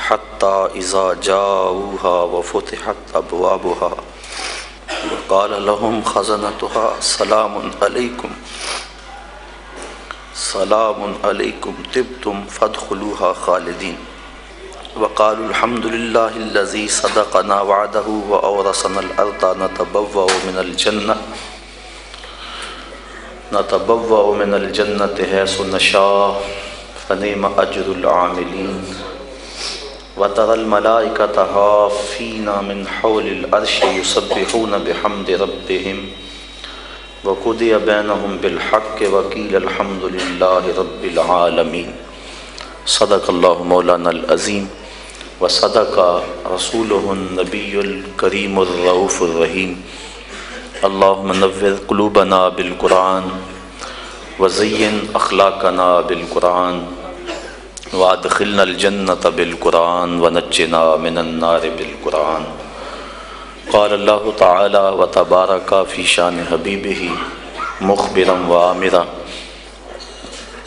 حتى إذا جاءوها وفتحت أبوابها وقال لهم خزنتها سلام عليكم طبتم فادخلوها خالدين وقالوا الحمد لله الذي صدقنا وعده وأورثنا الأرض نتبوأ من الجنة حيث نشاء فنعم أجر العاملين وترى الملائكة حافين من حول العرش يسبحون بحمد ربهم وقضي بينهم بالحق وقيل الحمد لله رب العالمين صدق الله مولانا العظيم وصدق رسوله النبي الكريم الرؤوف الرحيم اللهم نور قلوبنا بالقرآن وزين أخلاقنا بالقرآن وادخلنا الجنة بالقرآن ونجنا من النار بالقرآن قال الله تعالى وتبارك في شان حبيبه مخبرا وآمرا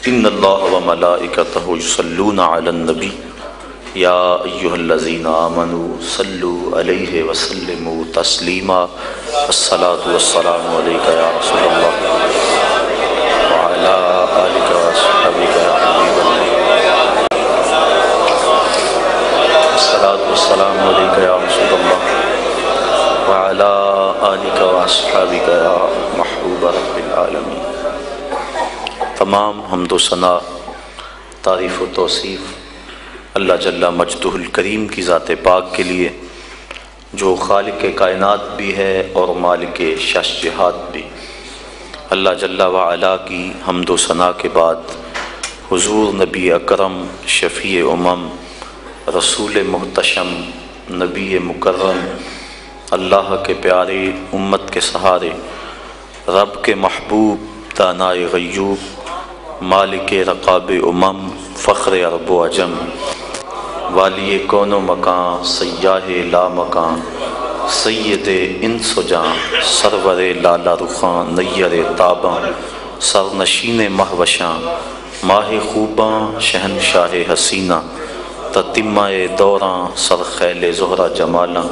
إن الله وملائكته يصلون على النبي يا أيها الذين آمنوا صلوا عليه وسلموا تسليما الصلاة والسلام عليك يا رسول الله وعلى آلك وأصحابك يا حبيب الله الصلاة والسلام عليك يا رسول الله وعلى آلك وأصحابك يا محبوب رب العالمين تمام حمد و ثنا تعریف و توصیف اللہ جل مجدہ الکریم کی ذات پاک کے لیے جو خالق کائنات بھی ہے اور مالک شش جہات بھی۔ اللہ جل وعلا کی حمد و ثنا کے بعد حضور نبی اکرم شفیع امم رسول محتشم نبی مکرم اللہ کے پیارے امت کے سہارے رب کے محبوب دانائے غیوب مالک رقاب امم فخر عرب و عجم والی کون و مکان سیاہ لا مکان سید انس و جاں سرور لالا رخاں نیر تاباں سرنشین مہوشاں ماہ خوباں شہنشاہ حسینہ تتمہ دوراں سرخیل زہرہ جمالاں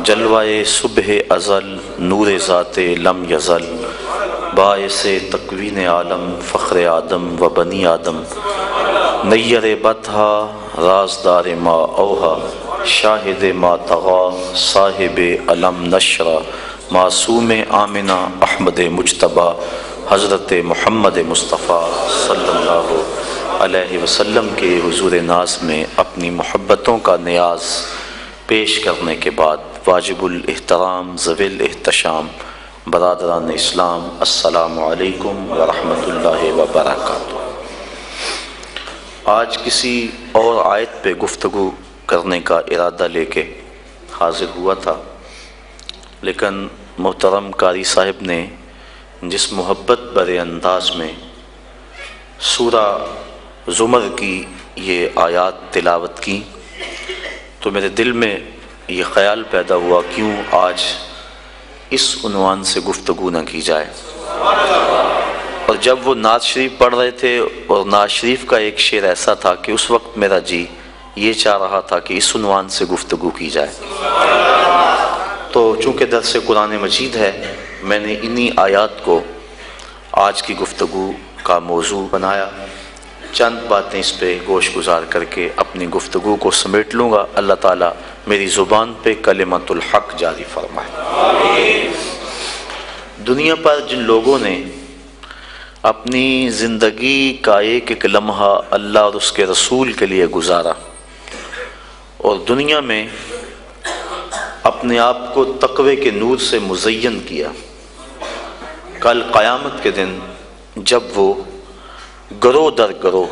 جلوائے صبح ازل نور ذات لم یزل باعث تکوین عالم فخر آدم و بنی آدم نیر بطحا رازدار ما اوہا شاہد ما تغا صاحب علم نشرہ معصوم آمنہ احمد مجتبہ حضرت محمد مصطفیٰ صلی اللہ علیہ وسلم کے حضور ناز میں اپنی محبتوں کا نیاز پیش کرنے کے بعد واجب الاحترام ذوی الاحتشام برادران اسلام السلام علیکم ورحمۃ اللہ وبرکاتہ۔ آج کسی اور آیت پہ گفتگو کرنے کا ارادہ لے کے حاضر ہوا تھا، لیکن محترم قاری صاحب نے جس محبت بھرے انداز میں سورہ زمر کی یہ آیات تلاوت کی تو میرے دل میں یہ خیال پیدا ہوا کیوں آج اس عنوان سے گفتگو نہ کی جائے۔ اور جب وہ نعت شریف پڑھ رہے تھے اور نعت شریف کا ایک شعر ایسا تھا کہ اس وقت میرا جی یہ چاہ رہا تھا کہ اس عنوان سے گفتگو کی جائے، تو چونکہ درس قرآن مجید ہے میں نے انہی آیات کو آج کی گفتگو کا موضوع بنایا۔ چند باتیں اس پہ گوش گزار کر کے اپنی گفتگو کو سمیٹ لوں گا۔ اللہ تعالیٰ میری زبان پہ کلمۃ الحق جاری فرمائے۔ دنیا پر جن لوگوں نے اپنی زندگی کا ایک ایک لمحہ اللہ اور اس کے رسول کے لیے گزارا اور دنیا میں اپنے آپ کو تقوی کے نور سے مزین کیا، کل قیامت کے دن جب وہ گروہ در گروہ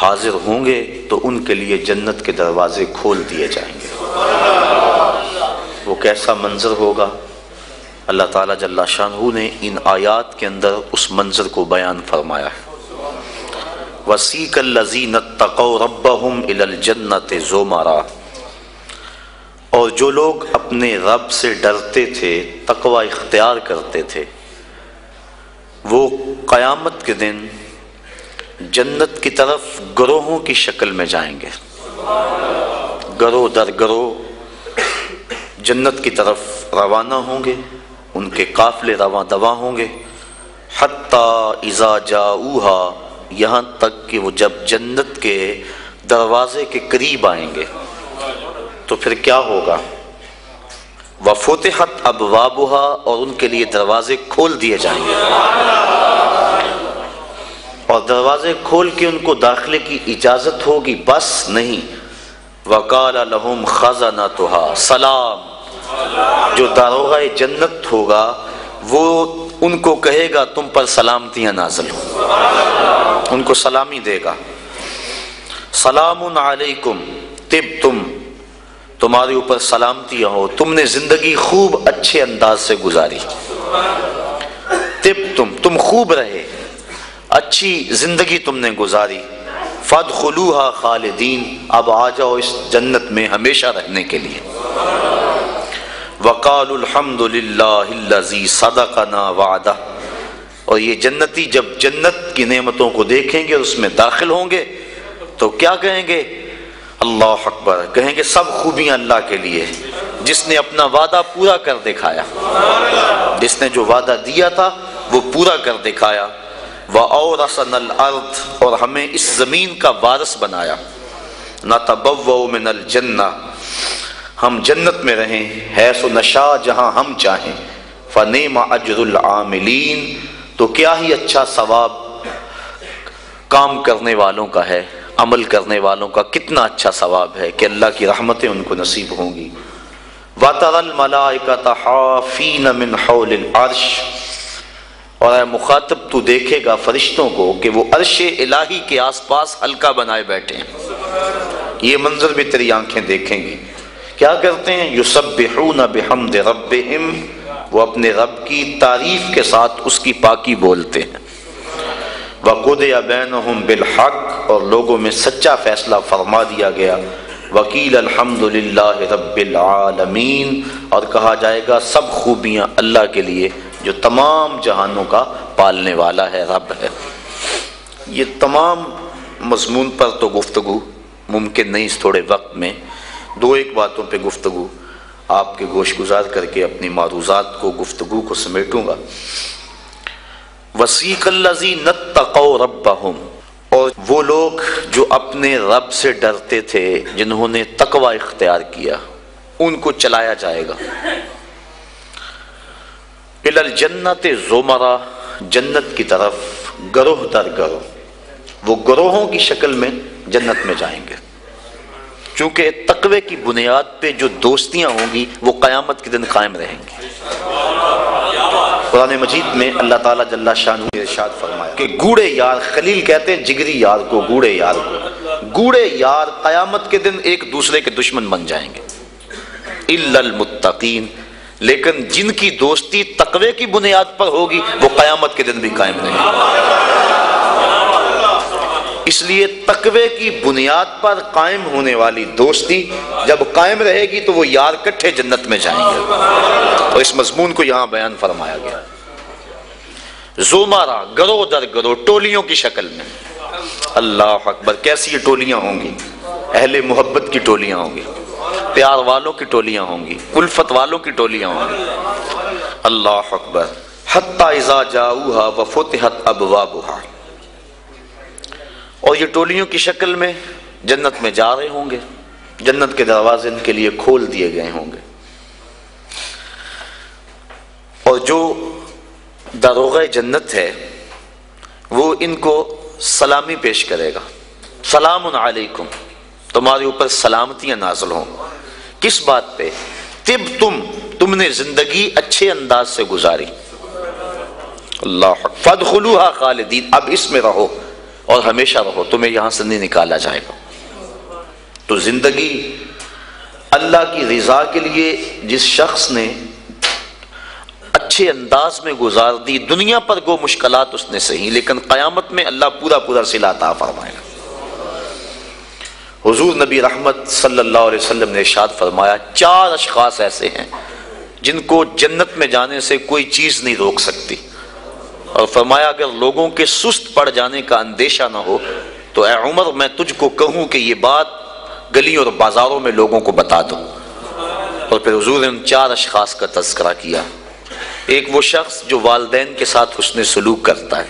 حاضر ہوں گے تو ان کے لیے جنت کے دروازے کھول دیے جائیں گے۔ وہ کیسا منظر ہوگا؟ اللہ تعالیٰ جل شانہ نے ان آیات کے اندر اس منظر کو بیان فرمایا ہے۔ وَسِيقَ الَّذِينَ اتَّقَوْا رَبَّهُمْ إِلَى الْجَنَّةِ زُمَرًا، اور جو لوگ اپنے رب سے ڈرتے تھے، تقوی اختیار کرتے تھے، وہ قیامت کے دن جنت کی طرف گروہوں کی شکل میں جائیں گے۔ گرو در گرو جنت کی طرف روانہ ہوں گے، ان کے قافلے رواں دواں ہوں گے، حتی اذا جاؤہا، یہاں تک کہ وہ جب جنت کے دروازے کے قریب آئیں گے تو پھر کیا ہوگا؟ وفتحت ابوابہا، اور ان کے لیے دروازے کھول دیے جائیں گے، اور دروازے کھول کے ان کو داخلے کی اجازت ہوگی، بس نہیں، وقال لہم خزنتہا سلام، جو داروغہ جنت ہوگا وہ ان کو کہے گا تم پر سلامتیاں نازل ہوں، ان کو سلامی دے گا، سلام علیکم طبتم، تمہارے اوپر سلامتیاں ہو، تم نے زندگی خوب اچھے انداز سے گزاری، طبتم، تم خوب رہے، اچھی زندگی تم نے گزاری، فادخلوہا خالدین، اب آ جاؤ اس جنت میں ہمیشہ رہنے کے لیے، وقالوا الحمد للہ الذی صدقنا وعدہ، اور یہ جنتی جب جنت کی نعمتوں کو دیکھیں گے اور اس میں داخل ہوں گے تو کیا کہیں گے؟ اللہ اکبر، کہیں گے سب خوبیاں اللہ کے لیے جس نے اپنا وعدہ پورا کر دکھایا، جس نے جو وعدہ دیا تھا وہ پورا کر دکھایا، وَأَوْرَثَنَا الْأَرْضَ، اور ہمیں اس زمین کا وارث بنایا، نَتَبَوَّأُ مِنَ الْجَنَّةِ، ہم جنت میں رہیں، حیث نشاء، جہاں ہم چاہیں، فَنِعْمَ أَجْرُ الْعَامِلِينَ، تو کیا ہی اچھا ثواب کام کرنے والوں کا ہے، عمل کرنے والوں کا کتنا اچھا ثواب ہے کہ اللہ کی رحمتیں ان کو نصیب ہوں گی، وَتَرَى الْمَلَائِكَةَ حَافِينَ مِنْ حَوْلِ الْعَرْشِ، اور اے مخاطب تو دیکھے گا فرشتوں کو کہ وہ عرش الہی کے آس پاس حلقہ بنائے بیٹھے ہیں، یہ منظر بھی تیری آنکھیں دیکھیں گی، کیا کرتے ہیں؟ یسبحون بحمد ربہم، وہ اپنے رب کی تعریف کے ساتھ اس کی پاکی بولتے ہیں، وقضی بینہم بالحق، اور لوگوں میں سچا فیصلہ فرما دیا گیا، وقیل الحمد للہ رب العالمین، اور کہا جائے گا سب خوبیاں اللہ کے لیے جو تمام جہانوں کا پالنے والا ہے، رب ہے۔ یہ تمام مضمون پر تو گفتگو ممکن نہیں اس تھوڑے وقت میں، دو ایک باتوں پہ گفتگو آپ کے گوش گزار کر کے اپنی معروضات کو، گفتگو کو سمیٹوں گا۔ وَسِیقَ الَّذِینَ اتَّقَوْا رَبَّهُمْ، اور وہ لوگ جو اپنے رب سے ڈرتے تھے، جنہوں نے تقوی اختیار کیا، ان کو چلایا جائے گا، اِلَى الْجَنَّةِ زُمَرًا، جنت کی طرف گروہ در گروہ، وہ گروہوں کی شکل میں جنت میں جائیں گے، چونکہ تقوی کی بنیاد پہ جو دوستیاں ہوں گی وہ قیامت کے دن قائم رہیں گی۔ قرآن مجید میں اللہ تعالیٰ جل شانہ نے ارشاد فرمایا کہ گوڑے یار، خلیل کہتے ہیں جگری یار کو، گوڑے یار کو، گوڑے یار قیامت کے دن ایک دوسرے کے دشمن بن جائیں گے، اِلَّا الْمُتَّقِينَ، لیکن جن کی دوستی تقوی کی بنیاد پر ہوگی وہ قیامت کے دن بھی قائم رہیں گے۔ اس لیے تقوی کی بنیاد پر قائم ہونے والی دوستی جب قائم رہے گی تو وہ یار کٹھے جنت میں جائیں گے، اور اس مضمون کو یہاں بیان فرمایا گیا۔ زمرہ، گروہ در گروہ، ٹولیوں کی شکل میں، اللہ اکبر، کیسی یہ ٹولیاں ہوں گی؟ اہل محبت کی ٹولیاں ہوں گی، پیار والوں کی ٹولیاں ہوں گی، الفت والوں کی ٹولیاں ہوں گی، اللہ اکبر، حتی اذا جاؤہا وفتحت ابوابہا، اور یہ ٹولیوں کی شکل میں جنت میں جا رہے ہوں گے، جنت کے دروازے ان کے لیے کھول دیے گئے ہوں گے، اور جو داروغہ جنت ہے وہ ان کو سلامی پیش کرے گا، سلام علیکم، تمہارے اوپر سلامتیاں نازل ہوں، کس بات پہ؟ تم نے زندگی اچھے انداز سے گزاری، اللہ، فادخلوہا خالدین، اب اس میں رہو اور ہمیشہ رہو، تمہیں یہاں سے نہیں نکالا جائے گا۔ تو زندگی اللہ کی رضا کے لیے جس شخص نے اچھے انداز میں گزار دی، دنیا پر گو مشکلات اس نے سہی، لیکن قیامت میں اللہ پورا پورا صلہ عطا فرمائے گا۔ حضور نبی رحمت صلی اللہ علیہ وسلم نے ارشاد فرمایا، 4 اشخاص ایسے ہیں جن کو جنت میں جانے سے کوئی چیز نہیں روک سکتی، اور فرمایا اگر لوگوں کے سست پڑ جانے کا اندیشہ نہ ہو تو اے عمر میں تجھ کو کہوں کہ یہ بات گلیوں اور بازاروں میں لوگوں کو بتا دو۔ اور پھر حضور نے ان 4 اشخاص کا تذکرہ کیا۔ ایک وہ شخص جو والدین کے ساتھ حسن سلوک کرتا ہے،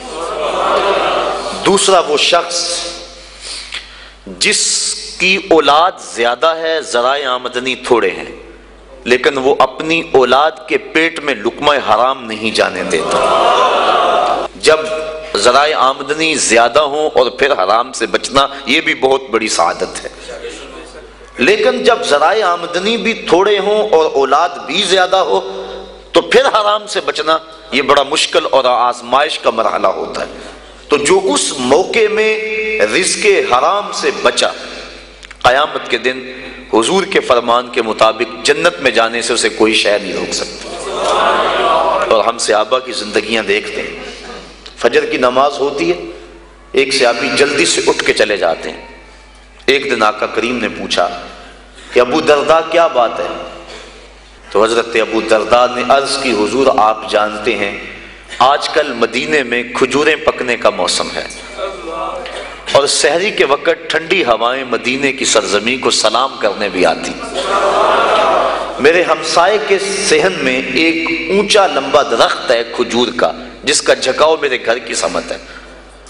دوسرا وہ شخص جس کی اولاد زیادہ ہے، ذرائع آمدنی تھوڑے ہیں، لیکن وہ اپنی اولاد کے پیٹ میں لقمہ حرام نہیں جانے دیتا۔ جب ذرائع آمدنی زیادہ ہوں اور پھر حرام سے بچنا، یہ بھی بہت بڑی سعادت ہے، لیکن جب ذرائع آمدنی بھی تھوڑے ہوں اور اولاد بھی زیادہ ہو تو پھر حرام سے بچنا یہ بڑا مشکل اور آزمائش کا مرحلہ ہوتا ہے۔ تو جو اس موقع میں رزق حرام سے بچا، قیامت کے دن حضور کے فرمان کے مطابق جنت میں جانے سے اسے کوئی شے نہیں روک سکتا۔ اور ہم صحابہ کی زندگیاں دیکھتے ہیں، فجر کی نماز ہوتی ہے، ایک صحابی جلدی سے اٹھ کے چلے جاتے ہیں۔ ایک دن آقا کریم نے پوچھا کہ ابو درداء کیا بات ہے؟ تو حضرت ابو درداء نے عرض کی، حضور آپ جانتے ہیں آج کل مدینے میں کھجوریں پکنے کا موسم ہے، اور سحری کے وقت ٹھنڈی ہوائیں مدینے کی سرزمین کو سلام کرنے بھی آتی۔ میرے ہمسائے کے صحن میں ایک اونچا لمبا درخت ہے کھجور کا، جس کا جھکاؤ میرے گھر کی سمت ہے،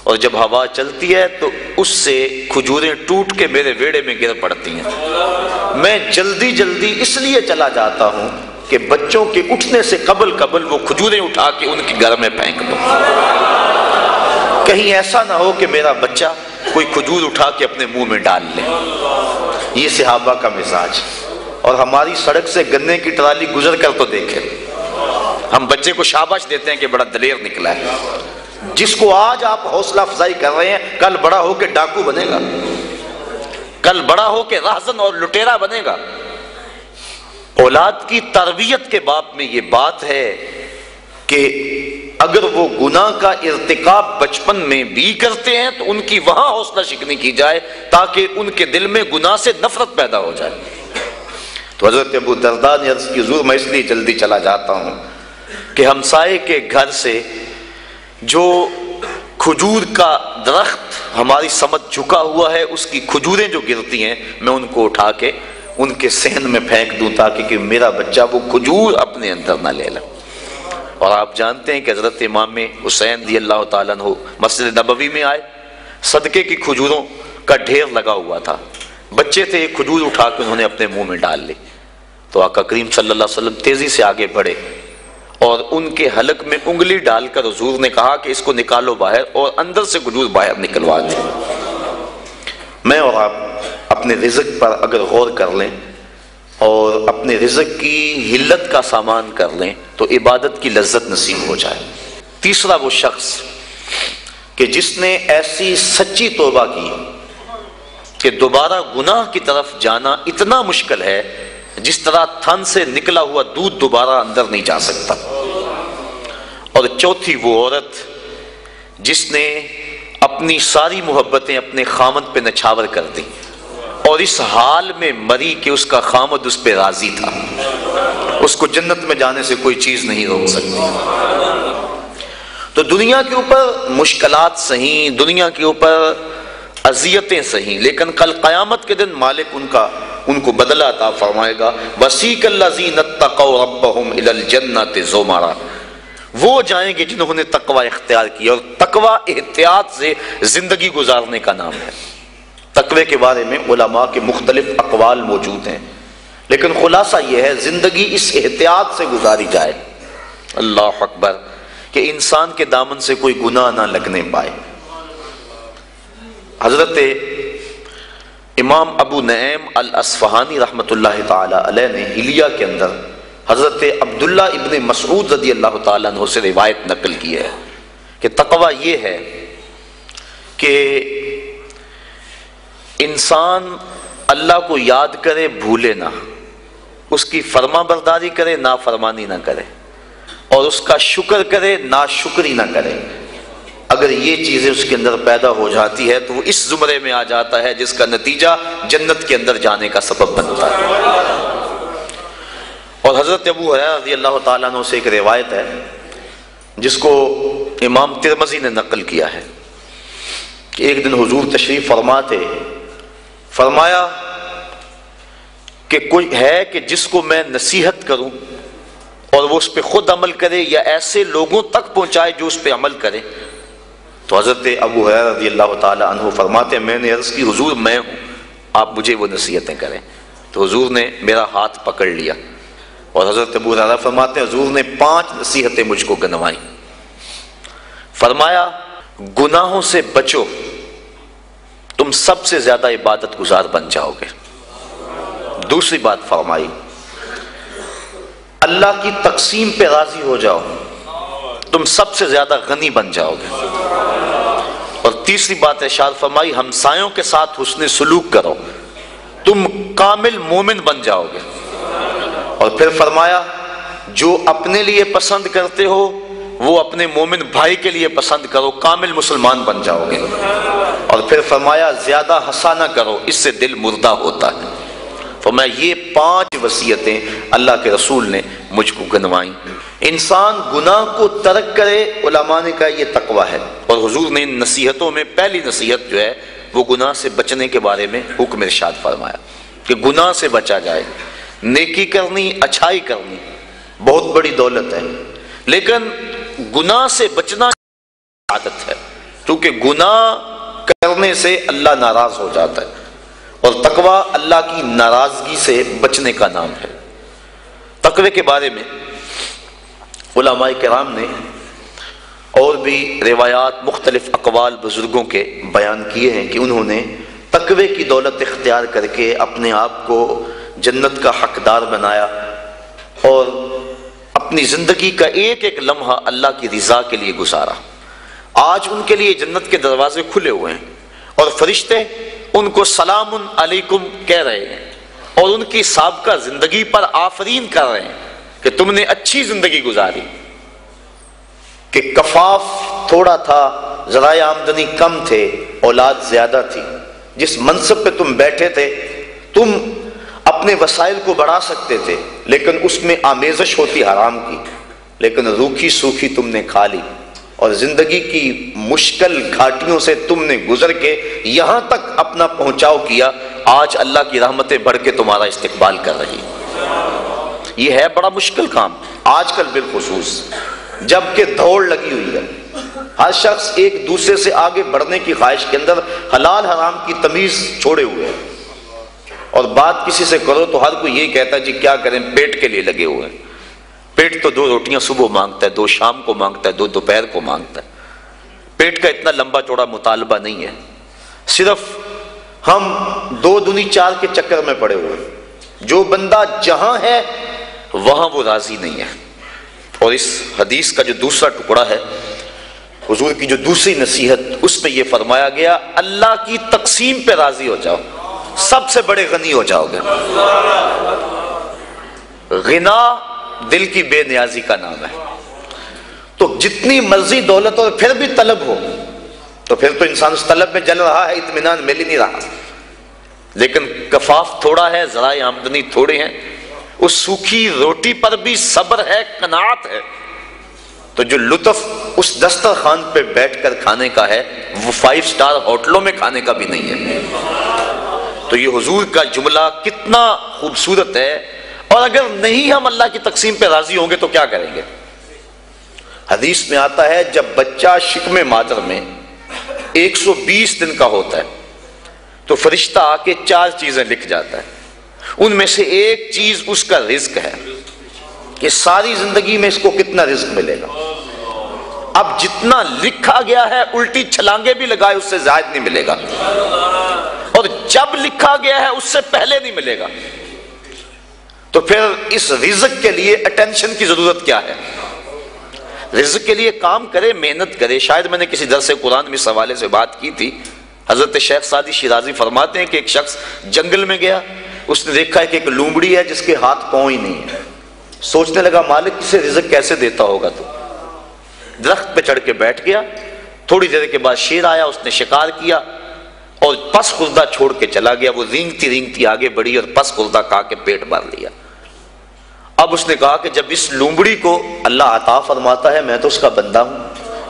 اور جب ہوا چلتی ہے تو اس سے کھجوریں ٹوٹ کے میرے ویڑے میں گر پڑتی ہیں۔ میں جلدی جلدی اس لیے چلا جاتا ہوں کہ بچوں کے اٹھنے سے قبل وہ کھجوریں اٹھا کے ان کے گھر میں پھینک دوں، کہیں ایسا نہ ہو کہ میرا بچہ کوئی کھجور اٹھا کے اپنے منہ میں ڈال لے۔ یہ صحابہ کا مزاج۔ اور ہماری سڑک سے گنے کی ٹرالی گزر کر تو دیکھیں، ہم بچے کو شاباش دیتے ہیں کہ بڑا دلیر نکلا ہے۔ جس کو آج آپ حوصلہ افزائی کر رہے ہیں، کل بڑا ہو کے ڈاکو بنے گا، کل بڑا ہو کے راہزن اور لٹیرا بنے گا۔ اولاد کی تربیت کے باب میں یہ بات ہے کہ اگر وہ گناہ کا ارتکاب بچپن میں بھی کرتے ہیں تو ان کی وہاں حوصلہ شکنی کی جائے تاکہ ان کے دل میں گناہ سے نفرت پیدا ہو جائے۔ تو حضرت ابو درداء نے عرض کی، حضور میں اس لیے جلدی چلا جاتا ہوں کہ ہمسائے کے گھر سے جو کھجور کا درخت ہماری سمت جھکا ہوا ہے، اس کی کھجوریں جو گرتی ہیں میں ان کو اٹھا کے ان کے صحن میں پھینک دوں تاکہ کہ میرا بچہ وہ کھجور اپنے اندر نہ لے لے۔ اور آپ جانتے ہیں کہ حضرت امام حسین رضی اللہ تعالیٰ عنہ مسجد نبوی میں آئے، صدقے کی کھجوروں کا ڈھیر لگا ہوا تھا، بچے تھے، ایک کھجور اٹھا کے انہوں نے اپنے منہ میں ڈال لی۔ تو آقا کریم صلی اللہ علیہ وسلم تیزی سے آگے بڑھے اور ان کے حلق میں انگلی ڈال کر حضور نے کہا کہ اس کو نکالو باہر، اور اندر سے کھجور باہر نکلوا دی۔ میں اور آپ اپنے رزق پر اگر غور کر لیں اور اپنے رزق کی حلت کا سامان کر لیں تو عبادت کی لذت نصیب ہو جائے۔ تیسرا وہ شخص کہ جس نے ایسی سچی توبہ کی کہ دوبارہ گناہ کی طرف جانا اتنا مشکل ہے جس طرح تھن سے نکلا ہوا دودھ دوبارہ اندر نہیں جا سکتا۔ اور چوتھی وہ عورت جس نے اپنی ساری محبتیں اپنے خامد پہ نچھاور کر دی اور اس حال میں مری کہ اس کا خامد اس پہ راضی تھا، اس کو جنت میں جانے سے کوئی چیز نہیں روک سکتی۔ تو دنیا کے اوپر مشکلات سہیں، دنیا کے اوپر اذیتیں سہیں، لیکن کل قیامت کے دن مالک ان کو بدلہ عطا فرمائے گا۔ وَسِيقَ الَّذِينَ اتَّقَوْا رَبَّهُمْ إِلَى الْجَنَّةِ زُمَرًا، وہ جائیں گے جنہوں نے تقوی اختیار کیا، اور تقوی احتیاط سے زندگی گزارنے کا نام ہے۔ تقوی کے بارے میں علماء کے مختلف اقوال موجود ہیں، لیکن خلاصہ یہ ہے زندگی اس احتیاط سے گزاری جائے، اللہ اکبر، کہ انسان کے دامن سے کوئی گناہ نہ لگنے پائے۔ حضرت امام ابو نعیم الاصفہانی رحمۃ اللہ تعالی علیہ نے حلیہ کے اندر حضرت عبداللہ ابن مسعود رضی اللہ تعالیٰ عنہ سے روایت نقل کی ہے کہ تقوی یہ ہے کہ انسان اللہ کو یاد کرے، بھولے نہ، اس کی فرما برداری کرے، نافرمانی نہ کرے، اور اس کا شکر کرے، ناشکری نہ کرے۔ اگر یہ چیزیں اس کے اندر پیدا ہو جاتی ہے تو وہ اس زمرے میں آ جاتا ہے جس کا نتیجہ جنت کے اندر جانے کا سبب بنتا ہے۔ اور حضرت ابو ہریرہ رضی اللہ تعالیٰ عنہ سے ایک روایت ہے جس کو امام ترمذی نے نقل کیا ہے کہ ایک دن حضور تشریف فرما تھے، فرمایا کہ کوئی ہے کہ جس کو میں نصیحت کروں اور وہ اس پہ خود عمل کرے یا ایسے لوگوں تک پہنچائے جو اس پہ عمل کرے؟ تو حضرت ابو ہریرہ رضی اللہ تعالی عنہ فرماتے ہیں میں نے عرض کی حضور میں ہوں، آپ مجھے وہ نصیحتیں کریں۔ تو حضور نے میرا ہاتھ پکڑ لیا اور حضرت ابو ہریرہ فرماتے ہیں حضور نے 5 نصیحتیں مجھ کو گنوائیں۔ فرمایا گناہوں سے بچو، تم سب سے زیادہ عبادت گزار بن جاؤ گے۔ دوسری بات فرمائی اللہ کی تقسیم پہ راضی ہو جاؤ، تم سب سے زیادہ غنی بن جاؤ گے۔ اور تیسری بات ارشاد فرمائی ہمسایوں کے ساتھ حسن سلوک کرو، تم کامل مومن بن جاؤ گے۔ اور پھر فرمایا جو اپنے لیے پسند کرتے ہو وہ اپنے مومن بھائی کے لیے پسند کرو، کامل مسلمان بن جاؤ گے۔ اور پھر فرمایا زیادہ ہنسا نہ کرو، اس سے دل مردہ ہوتا ہے۔ فرمایا یہ 5 وصیتیں اللہ کے رسول نے مجھ کو گنوائیں۔ انسان گناہ کو ترک کرے، علماء نے کہا یہ تقویٰ ہے، اور حضور نے ان نصیحتوں میں پہلی نصیحت جو ہے وہ گناہ سے بچنے کے بارے میں حکم ارشاد فرمایا کہ گناہ سے بچا جائے۔ نیکی کرنی، اچھائی کرنی بہت بڑی دولت ہے، لیکن گناہ سے بچنا عادت ہے، کیونکہ گناہ کرنے سے اللہ ناراض ہو جاتا ہے، اور تقویٰ اللہ کی ناراضگی سے بچنے کا نام ہے۔ تقوی کے بارے میں علماء کرام نے اور بھی روایات، مختلف اقوال بزرگوں کے بیان کیے ہیں کہ انہوں نے تقوی کی دولت اختیار کر کے اپنے آپ کو جنت کا حقدار بنایا اور اپنی زندگی کا ایک ایک لمحہ اللہ کی رضا کے لیے گزارا۔ آج ان کے لیے جنت کے دروازے کھلے ہوئے ہیں اور فرشتے ان کو سلام علیکم کہہ رہے ہیں اور ان کی سابقہ زندگی پر آفرین کر رہے ہیں کہ تم نے اچھی زندگی گزاری، کہ کفاف تھوڑا تھا، ذرائع آمدنی کم تھے، اولاد زیادہ تھی، جس منصب پہ تم بیٹھے تھے تم اپنے وسائل کو بڑھا سکتے تھے، لیکن اس میں آمیزش ہوتی حرام کی، لیکن روکھی سوکھی تم نے کھا لی، اور زندگی کی مشکل گھاٹیوں سے تم نے گزر کے یہاں تک اپنا پہنچاؤ کیا۔ آج اللہ کی رحمتیں بڑھ کے تمہارا استقبال کر رہی۔ یہ ہے بڑا مشکل کام آج کل، بالخصوص جب کہ دوڑ لگی ہوئی ہے، ہر شخص ایک دوسرے سے آگے بڑھنے کی خواہش کے اندر حلال حرام کی تمیز چھوڑے ہوئے ہیں، اور بات کسی سے کرو تو ہر کوئی یہی کہتا ہے جی کیا کریں، پیٹ کے لیے لگے ہوئے ہیں۔ پیٹ تو 2 روٹیاں صبح مانگتا ہے، 2 شام کو مانگتا ہے، 2 دوپہر کو مانگتا ہے۔ پیٹ کا اتنا لمبا چوڑا مطالبہ نہیں ہے، صرف ہم 2 دنی 4 کے چکر میں پڑے ہوئے ہیں۔ جو بندہ جہاں ہے وہاں وہ راضی نہیں ہے۔ اور اس حدیث کا جو دوسرا ٹکڑا ہے، حضور کی جو دوسری نصیحت، اس میں یہ فرمایا گیا اللہ کی تقسیم پہ راضی ہو جاؤ، سب سے بڑے غنی ہو جاؤ گے۔ غنا دل کی بے نیازی کا نام ہے، تو جتنی مرضی دولت اور پھر بھی طلب ہو تو پھر تو انسان اس طلب میں جل رہا ہے، اطمینان مل ہی نہیں رہا۔ لیکن کفاف تھوڑا ہے، ذرائع آمدنی تھوڑے ہیں، اس سوکھی روٹی پر بھی صبر ہے، قناعت ہے، تو جو لطف اس دسترخوان پہ بیٹھ کر کھانے کا ہے وہ 5 سٹار ہوٹلوں میں کھانے کا بھی نہیں ہے۔ تو یہ حضور کا جملہ کتنا خوبصورت ہے، اور اگر نہیں ہم اللہ کی تقسیم پہ راضی ہوں گے تو کیا کریں گے؟ حدیث میں آتا ہے جب بچہ شکم مادر میں 120 دن کا ہوتا ہے تو فرشتہ آ کے 4 چیزیں لکھ جاتا ہے، ان میں سے ایک چیز اس کا رزق ہے کہ ساری زندگی میں اس کو کتنا رزق ملے گا۔ اب جتنا لکھا گیا ہے الٹی چھلانگے بھی لگائے اس سے زائد نہیں ملے گا، اور جب لکھا گیا ہے اس سے پہلے نہیں ملے گا۔ تو پھر اس رزق کے لیے اٹینشن کی ضرورت کیا ہے؟ رزق کے لیے کام کرے، محنت کرے۔ شاید میں نے کسی درس قرآن میں اس حوالے سے بات کی تھی، حضرت شیخ سعدی شیرازی فرماتے ہیں کہ ایک شخص جنگل میں گیا، اس نے دیکھا کہ ایک لومڑی ہے جس کے ہاتھ پاؤں ہی نہیں ہے، سوچنے لگا مالک اسے رزق کیسے دیتا ہوگا، تو درخت پہ چڑھ کے بیٹھ گیا۔ تھوڑی دیر کے بعد شیر آیا، اس نے شکار کیا اور پس خوردہ چھوڑ کے چلا گیا۔ وہ رینگتی رینگتی آگے بڑھی اور پس خوردہ کھا کے پیٹ بھر لیا۔ اب اس نے کہا کہ جب اس لومڑی کو اللہ عطا فرماتا ہے، میں تو اس کا بندہ ہوں،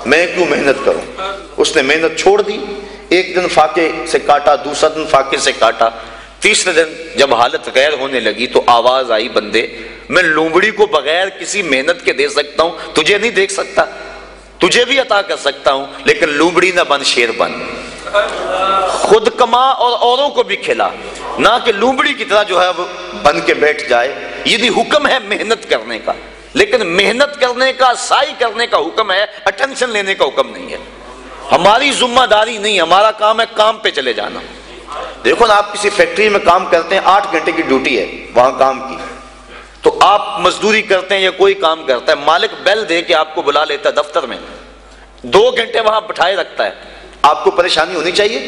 میں کیوں محنت کروں؟ اس نے محنت چھوڑ دی، ایک دن فاقے سے کاٹا، دوسرا دن فاقے سے کاٹا، تیسرے دن جب حالت غیر ہونے لگی تو آواز آئی بندے میں لومڑی کو بغیر کسی محنت کے دے سکتا ہوں، تجھے نہیں دیکھ سکتا، تجھے بھی عطا کر سکتا ہوں، لیکن لومڑی نہ بن شیر بن، خود کما اور اوروں کو بھی کھلا، نہ کہ لومڑی کی طرح جو ہے وہ بن کے بیٹھ جائے۔ یہ بھی حکم ہے محنت کرنے کا، لیکن محنت کرنے کا، سعی کرنے کا حکم ہے، اٹینشن لینے کا حکم نہیں ہے۔ ہماری ذمہ داری نہیں، ہمارا کام ہے کام پہ چلے جانا۔ دیکھو نا، آپ کسی فیکٹری میں کام کرتے ہیں، 8 گھنٹے کی ڈیوٹی ہے وہاں کام کی، تو آپ مزدوری کرتے ہیں یا کوئی کام کرتا ہے، مالک بیل دے کے آپ کو بلا لیتا ہے دفتر میں، 2 گھنٹے وہاں بٹھائے رکھتا ہے، آپ کو پریشانی ہونی چاہیے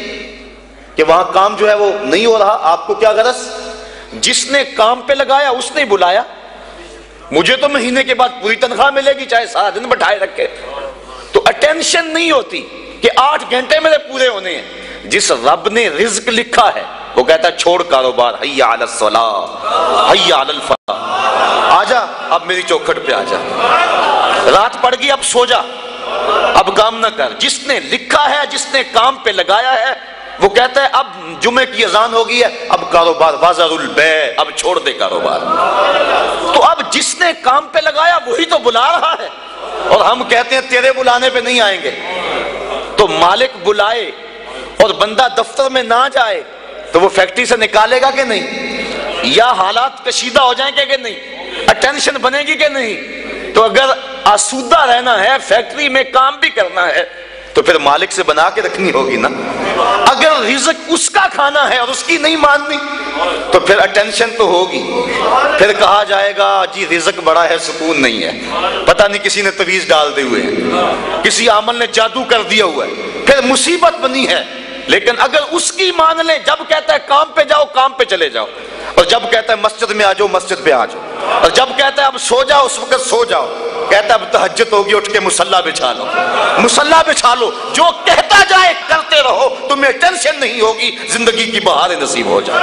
کہ وہاں کام جو ہے وہ نہیں ہو رہا؟ آپ کو کیا غرض؟ جس نے کام پہ لگایا اس نے بلایا، مجھے تو مہینے کے بعد پوری تنخواہ ملے گی چاہے سارا دن بٹھائے رکھے۔ تو اٹینشن نہیں ہوتی کہ 8 گھنٹے میرے پورے ہونے ہیں۔ جس رب نے رزق لکھا ہے وہ کہتا ہے چھوڑ کاروبار، حیا علی الصلاۃ حیا علی الفلاح، آجا اب میری چوکھٹ پہ آجا، رات پڑ گئی اب سو جا، اب کام نہ کر۔ جس نے لکھا ہے، جس نے کام پہ لگایا ہے، وہ کہتا ہے اب جمعے کی اذان ہو گئی ہے، اب کاروبار وازر البیع، اب چھوڑ دے کاروبار۔ تو اب جس نے کام پہ لگایا وہی تو بلا رہا ہے، اور ہم کہتے ہیں تیرے بلانے پہ نہیں آئیں گے۔ تو مالک بلائے اور بندہ دفتر میں نہ جائے تو وہ فیکٹری سے نکالے گا کہ نہیں؟ یا حالات کشیدہ ہو جائیں گے کہ نہیں؟ اٹینشن بنے گی کہ نہیں؟ تو اگر آسودہ رہنا ہے، فیکٹری میں کام بھی کرنا ہے، تو پھر مالک سے بنا کے رکھنی ہوگی نا۔ اگر رزق اس کا کھانا ہے اور اس کی نہیں ماننی تو پھر اٹینشن تو ہوگی، پھر کہا جائے گا جی رزق بڑا ہے سکون نہیں ہے، پتہ نہیں کسی نے تویز ڈال دے ہوئے ہیں، کسی عامل نے جادو کر دیا ہوا ہے، پھر مصیبت بنی ہے۔ لیکن اگر اس کی مان لیں، جب کہتا ہے کام پہ جاؤ کام پہ چلے جاؤ، اور جب کہتا ہے مسجد میں آ جاؤ مسجد پہ آ جاؤ، اور جب کہتا ہے اب سو جاؤ اس وقت سو جاؤ، کہتا ہے اب تہجد ہوگی اٹھ کے مصلی بچھا لو، مصلی بچھا لو، جو کہتا جائے کرتے رہو، تمہیں ٹینشن نہیں ہوگی، زندگی کی بہاریں نصیب ہو جائے۔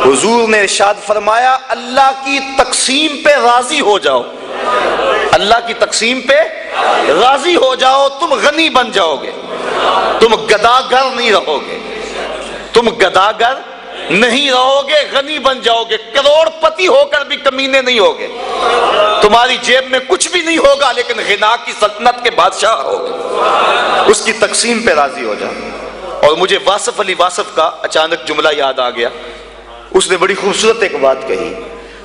حضور نے ارشاد فرمایا اللہ کی تقسیم پہ راضی ہو جاؤ، اللہ کی تقسیم پہ راضی ہو جاؤ، تم غنی بن جاؤ گے، تم گداگر نہیں رہو گے، تم گداگر نہیں رہو گے، غنی بن جاؤ گے، کروڑ پتی ہو کر بھی کمینے نہیں ہوگے، تمہاری جیب میں کچھ بھی نہیں ہوگا لیکن غنا کی سلطنت کے بادشاہ ہوگے۔ اس کی تقسیم پہ راضی ہو جاؤ۔ اور مجھے واصف علی واصف کا اچانک جملہ یاد آ گیا، اس نے بڑی خوبصورت ایک بات کہی،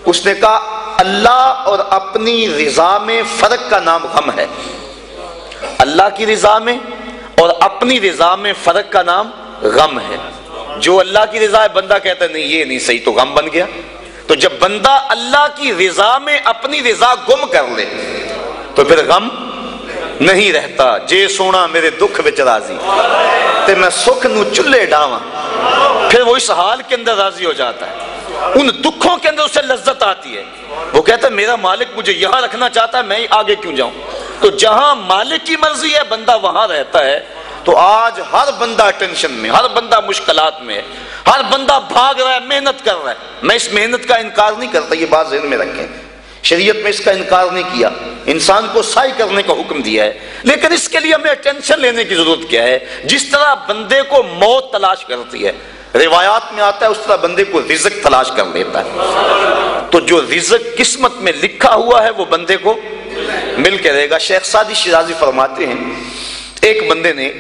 اس نے کہا اللہ اور اپنی رضا میں فرق کا نام غم ہے۔ اللہ کی رضا میں اور اپنی رضا میں فرق کا نام غم ہے۔ جو اللہ کی رضا ہے بندہ کہتا ہے نہیں یہ نہیں صحیح، تو غم بن گیا۔ تو جب بندہ اللہ کی رضا میں اپنی رضا گم کر لے تو پھر غم نہیں رہتا۔ جے سونا میرے دکھ وچ راضی تے میں سکھ نو چلے ڈاواں، پھر وہ اس حال کے اندر راضی ہو جاتا ہے، ان دکھوں کے اندر اسے لذت آتی ہے۔ وہ کہتا ہے میرا مالک مجھے یہاں رکھنا چاہتا ہے، میں آگے کیوں جاؤں؟ تو جہاں مالک کی مرضی ہے بندہ وہاں رہتا ہے۔ تو آج ہر بندہ ٹینشن میں، ہر بندہ مشکلات میں ہے، ہر بندہ بھاگ رہا ہے، محنت کر رہا ہے۔ میں اس محنت کا انکار نہیں کرتا، یہ بات ذہن میں رکھیں، شریعت میں اس کا انکار نہیں کیا، انسان کو سعی کرنے کا حکم دیا ہے، لیکن اس کے لیے ہمیں ٹینشن لینے کی ضرورت کیا ہے؟ جس طرح بندے کو موت تلاش کرتی ہے، روایات میں آتا ہے اس طرح بندے کو رزق تلاش کر لیتا ہے۔ تو جو رزق قسمت میں لکھا ہوا ہے وہ بندے کو مل کے رہے گا۔ شیخ سعدی شیرازی فرماتے ہیں ایک بندے نے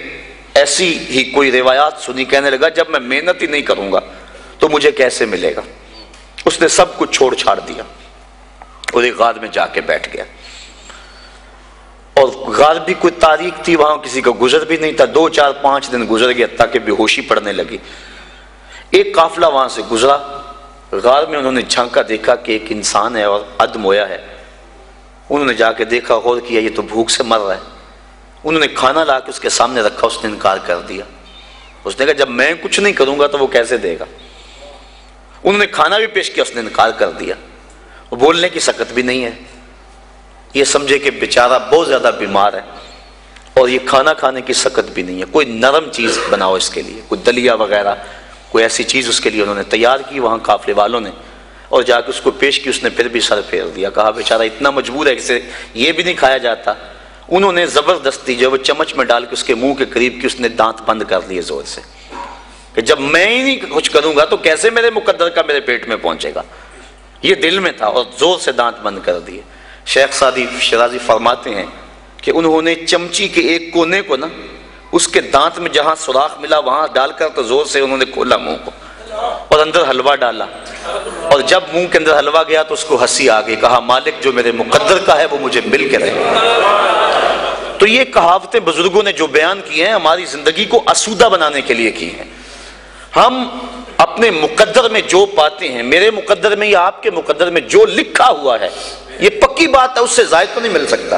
ایسی ہی کوئی روایات سنی، کہنے لگا جب میں محنت ہی نہیں کروں گا تو مجھے کیسے ملے گا؟ اس نے سب کچھ چھوڑ چھاڑ دیا اور ایک غار میں جا کے بیٹھ گیا، اور غار بھی کوئی تاریخ تھی، وہاں کسی کا گزر بھی نہیں تھا۔ 2 4 5 دن گزر گیا تاکہ بے ہوشی پڑنے لگی۔ ایک قافلہ وہاں سے گزرا، غار میں انہوں نے جھانکا، دیکھا کہ ایک انسان ہے اور ادم ہویا ہے۔ انہوں نے جا کے دیکھا، غور کیا، یہ تو بھوک سے مر رہا ہے۔ انہوں نے کھانا لا کے اس کے سامنے رکھا، اس نے انکار کر دیا۔ اس نے کہا جب میں کچھ نہیں کروں گا تو وہ کیسے دے گا؟ انہوں نے کھانا بھی پیش کیا، اس نے انکار کر دیا۔ وہ بولنے کی سکت بھی نہیں ہے، یہ سمجھے کہ بیچارہ بہت زیادہ بیمار ہے، اور یہ کھانا کھانے کی سکت بھی نہیں ہے، کوئی نرم چیز بناؤ اس کے لیے، کوئی دلیا وغیرہ، کوئی ایسی چیز اس کے لیے انہوں نے تیار کی وہاں قافلے والوں نے، اور جا کے اس کو پیش کی۔ اس نے پھر بھی سر پھیر دیا، کہا بیچارہ اتنا مجبور ہے کہ یہ بھی نہیں کھایا جاتا۔ انہوں نے زبردستی جو وہ چمچ میں ڈال کے اس کے منہ کے قریب کی، اس نے دانت بند کر لیے زور سے، کہ جب میں ہی نہیں کچھ کروں گا تو کیسے میرے مقدر کا میرے پیٹ میں پہنچے گا. یہ دل میں تھا اور زور سے دانت بند کر دیے. شیخ سعدی شیرازی فرماتے ہیں کہ انہوں نے چمچی کے ایک کونے کو نا اس کے دانت میں جہاں سوراخ ملا وہاں ڈال کر تو زور سے انہوں نے کھولا منہ کو اور اندر حلوہ ڈالا, اور جب منہ کے اندر حلوہ گیا تو اس کو ہنسی آ گئی. کہا مالک جو میرے مقدر کا ہے وہ مجھے مل کے رہے. تو یہ کہاوتیں بزرگوں نے جو بیان کی ہیں ہماری زندگی کو آسودہ بنانے کے لیے کی ہیں. ہم اپنے مقدر میں جو پاتے ہیں, میرے مقدر میں یا آپ کے مقدر میں جو لکھا ہوا ہے یہ پکی بات ہے, اس سے زائد تو نہیں مل سکتا.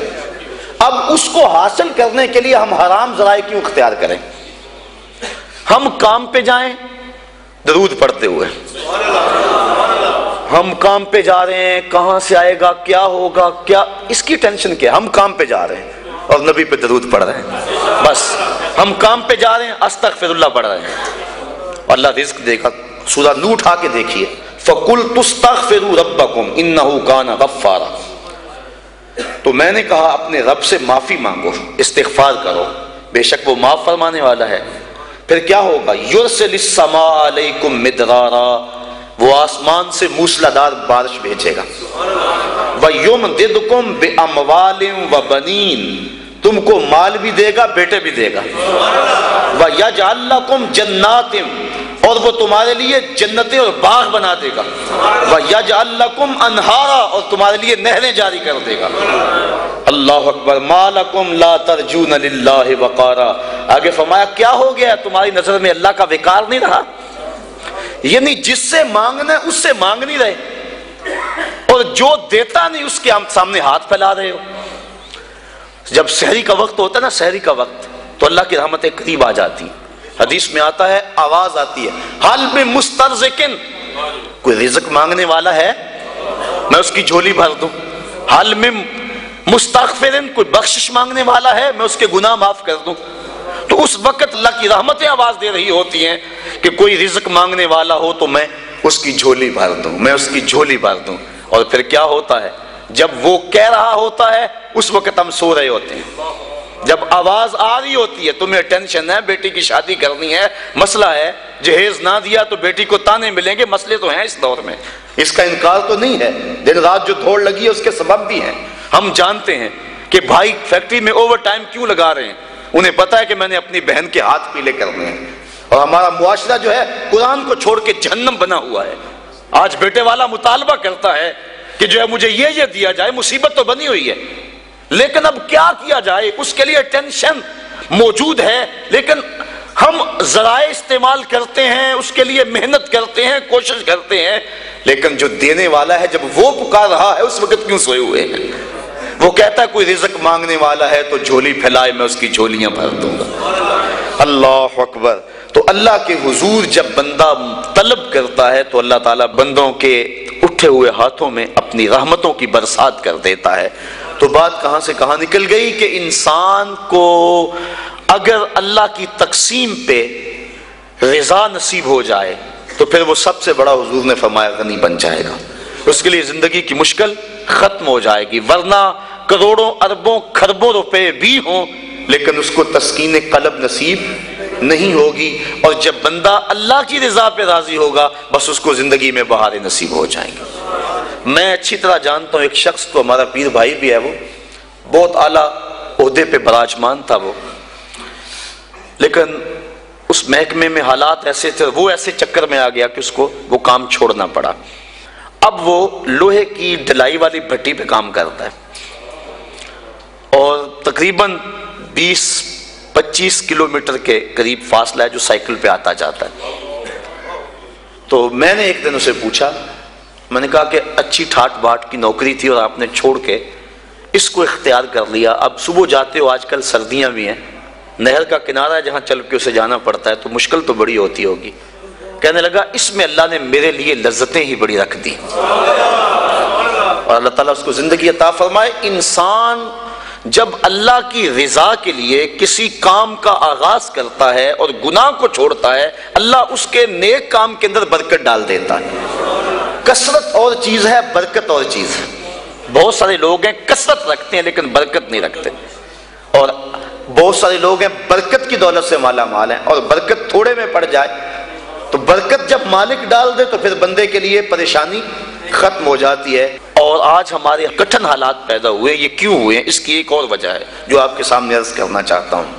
اب اس کو حاصل کرنے کے لیے ہم حرام ذرائع کیوں اختیار کریں؟ ہم کام پہ جائیں درود پڑھتے ہوئے, ہم کام پہ جا رہے ہیں, کہاں سے آئے گا, کیا ہوگا, کیا اس کی ٹینشن کیا؟ ہم کام پہ جا رہے ہیں اور نبی پہ درود پڑھ رہے ہیں. بس ہم کام پہ جا رہے ہیں استغفر اللہ پڑھ رہے ہیں. اللہ رزق دے گا. سورہ نور اٹھا کے دیکھیے, فَقُلْتُ اسْتَغْفِرُوا رَبَّكُمْ إِنَّهُ كَانَ غَفَّارًا. تو میں نے کہا اپنے رب سے معافی مانگو, استغفار کرو, بے شک وہ معاف فرمانے والا ہے. پھر کیا ہوگا؟ يُرْسِلِ السَّمَاءَ عَلَيْكُمْ مِدْرَارًا, وہ آسمان سے موسلادھار بارش بھیجے گا. وَيُمْدِدْكُمْ بِأَمْوَالٍ وَبَنِينَ, تم کو مال بھی دے گا بیٹے بھی دے گا. وَيَجْعَلْ لَكُمْ جَنَّاتٍ, اور وہ تمہارے لیے جنتیں اور باغ بنا دے گا. وَيَجْعَلْ لَكُمْ أَنْهَارًا, اور تمہارے لیے نہریں جاری کر دے گا. اللہ اکبر. مَا لَكُمْ لَا تَرْجُونَ لِلَّهِ وَقَارًا. آگے فرمایا کیا ہو گیا تمہاری نظر میں اللہ کا وقار نہیں رہا؟ یعنی جس سے مانگنا ہے اس سے مانگ نہیں رہے, اور جو دیتا نہیں اس کے سامنے ہاتھ پھیلا رہے ہو. جب سحری کا وقت ہوتا ہے نا, سحری کا وقت, تو اللہ کی رحمتیں قریب آ جاتی ہیں. حدیث میں آتا ہے, آواز آتی ہے, حل من مسترزقن, کوئی رزق مانگنے والا ہے میں اس کی جھولی بھر دوں. حل من مستغفرن, کوئی بخشش مانگنے والا ہے میں اس کے گناہ معاف کر دوں. تو اس وقت اللہ کی رحمتیں آواز دے رہی ہوتی ہیں کہ کوئی رزق مانگنے والا ہو تو میں اس کی جھولی بھر دوں, میں اس کی جھولی بھر دوں. اور پھر کیا ہوتا ہے؟ جب وہ کہہ رہا ہوتا ہے اس وقت ہم سو رہے ہوتے ہیں. جب آواز آ رہی ہوتی ہے تمہیں ٹینشن ہے, بیٹی کی شادی کرنی ہے, مسئلہ ہے, جہیز نہ دیا تو بیٹی کو تانے ملیں گے, مسئلے تو ہیں اس دور میں, اس کا انکار تو نہیں ہے. دن رات جو دوڑ لگی ہے اس کے سبب بھی ہیں. ہم جانتے ہیں کہ بھائی فیکٹری میں اوور ٹائم کیوں لگا رہے ہیں, انہیں پتا ہے کہ میں نے اپنی بہن کے ہاتھ پیلے کرنے ہیں. اور ہمارا معاشرہ جو ہے قرآن کو چھوڑ کے جہنم بنا ہوا ہے. آج بیٹے والا مطالبہ کرتا ہے کہ جو ہے مجھے یہ دیا جائے, مصیبت تو بنی ہوئی ہے, لیکن اب کیا کیا جائے, اس کے لیے ٹینشن موجود ہے. لیکن ہم ذرائع استعمال کرتے ہیں, اس کے لیے محنت کرتے ہیں, کوشش کرتے ہیں, لیکن جو دینے والا ہے جب وہ پکار رہا ہے اس وقت کیوں سوئے ہوئے ہیں؟ وہ کہتا ہے کوئی رزق مانگنے والا ہے تو جھولی پھیلائے, میں اس کی جھولیاں بھر دوں گا. اللہ اکبر. تو اللہ کے حضور جب بندہ طلب کرتا ہے تو اللہ تعالیٰ بندوں کے اٹھے ہوئے ہاتھوں میں اپنی رحمتوں کی برسات کر دیتا ہے. تو بات کہاں سے کہاں نکل گئی کہ انسان کو اگر اللہ کی تقسیم پہ رضا نصیب ہو جائے تو پھر وہ سب سے بڑا حضور نے فرمایا غنی بن جائے گا. اس کے لیے زندگی کی مشکل ختم ہو جائے گی. ورنہ کروڑوں اربوں خربوں روپے بھی ہوں لیکن اس کو تسکین قلب نصیب نہیں ہوگی. اور جب بندہ اللہ کی رضا پہ راضی ہوگا بس اس کو زندگی میں بہاریں نصیب ہو جائیں گے. میں اچھی طرح جانتا ہوں ایک شخص کو, ہمارا پیر بھائی بھی ہے, وہ بہت اعلیٰ عہدے پہ براجمان تھا وہ, لیکن اس محکمے میں حالات ایسے تھے, وہ ایسے چکر میں آ گیا کہ اس کو وہ کام چھوڑنا پڑا. اب وہ لوہے کی ڈلائی والی بھٹی پہ کام کرتا ہے اور تقریباً 20-25 کلومیٹر کے قریب فاصلہ ہے جو سائیکل پہ آتا جاتا ہے. تو میں نے ایک دن اسے پوچھا, میں نے کہا کہ اچھی ٹھاٹ باٹ کی نوکری تھی اور آپ نے چھوڑ کے اس کو اختیار کر لیا, اب صبح جاتے ہو, آج کل سردیاں بھی ہیں, نہر کا کنارہ ہے جہاں چل کے اسے جانا پڑتا ہے, تو مشکل تو بڑی ہوتی ہوگی. کہنے لگا اس میں اللہ نے میرے لیے لذتیں ہی بڑی رکھ دی, اور اللہ تعالیٰ اس کو زندگی عطا فرمائے. انسان جب اللہ کی رضا کے لیے کسی کام کا آغاز کرتا ہے اور گناہ کو چھوڑتا ہے, اللہ اس کے نیک کام کے اندر برکت ڈال دیتا ہے. کثرت اور چیز ہے, برکت اور چیز ہے. بہت سارے لوگ ہیں کثرت رکھتے ہیں لیکن برکت نہیں رکھتے, اور بہت سارے لوگ ہیں برکت کی دولت سے مالا مال ہیں, اور برکت تھوڑے میں پڑ جائے تو برکت جب مالک ڈال دے تو پھر بندے کے لیے پریشانی ختم ہو جاتی ہے۔ اور آج ہمارے کٹھن حالات پیدا ہوئے، یہ کیوں ہوئے ہیں؟ اس کی ایک اور وجہ ہے جو آپ کے سامنے عرض کرنا چاہتا ہوں۔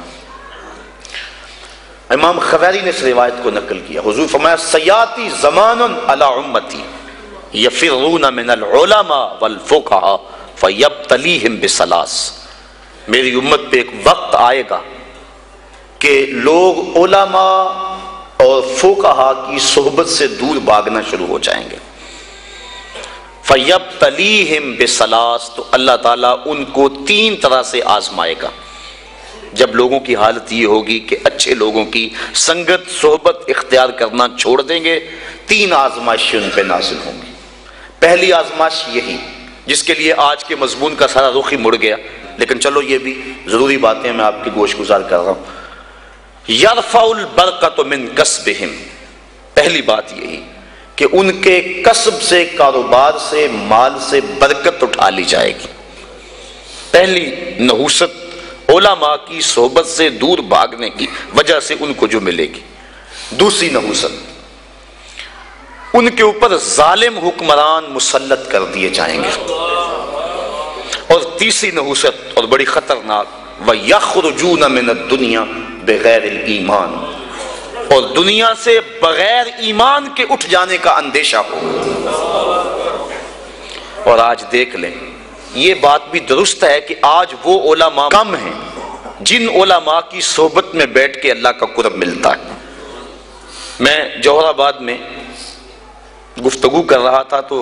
امام خبیری نے اس روایت کو نقل کیا، حضور فرمایا سیاتی زمان علی امتی یفرون من العلماء والفقہاء فیبتلیہم بثلاث، میری امت پہ ایک وقت آئے گا کہ لوگ علماء اور فقہاء کی صحبت سے دور بھاگنا شروع ہو جائیں گے۔ فیبتلیہم بثلاث، تو اللہ تعالیٰ ان کو 3 طرح سے آزمائے گا۔ جب لوگوں کی حالت یہ ہوگی کہ اچھے لوگوں کی سنگت صحبت اختیار کرنا چھوڑ دیں گے، 3 آزمائشیں ان پہ نازل ہوں گی۔ پہلی آزمائش یہی، جس کے لیے آج کے مضمون کا سارا رخ ہی مڑ گیا، لیکن چلو یہ بھی ضروری باتیں میں آپ کی گوش گزار کر رہا ہوں۔ یرفع البرکۃ من کسبہم، پہلی بات یہی کہ ان کے کسب سے، کاروبار سے، مال سے برکت اٹھا لی جائے گی۔ پہلی نحوست علماء کی صحبت سے دور بھاگنے کی وجہ سے ان کو جو ملے گی۔ دوسری نحوست، ان کے اوپر ظالم حکمران مسلط کر دیے جائیں گے۔ اور تیسری نحوست اور بڑی خطرناک، وَيَخْرُجُونَ مِنَ الدُّنْيَا بِغَيْرِ الْإِيمَانِ، اور دنیا سے بغیر ایمان کے اٹھ جانے کا اندیشہ ہو۔ اور آج دیکھ لیں، یہ بات بھی درست ہے کہ آج وہ علماء کم ہیں جن علماء کی صحبت میں بیٹھ کے اللہ کا قرب ملتا ہے۔ میں جوہر آباد میں گفتگو کر رہا تھا تو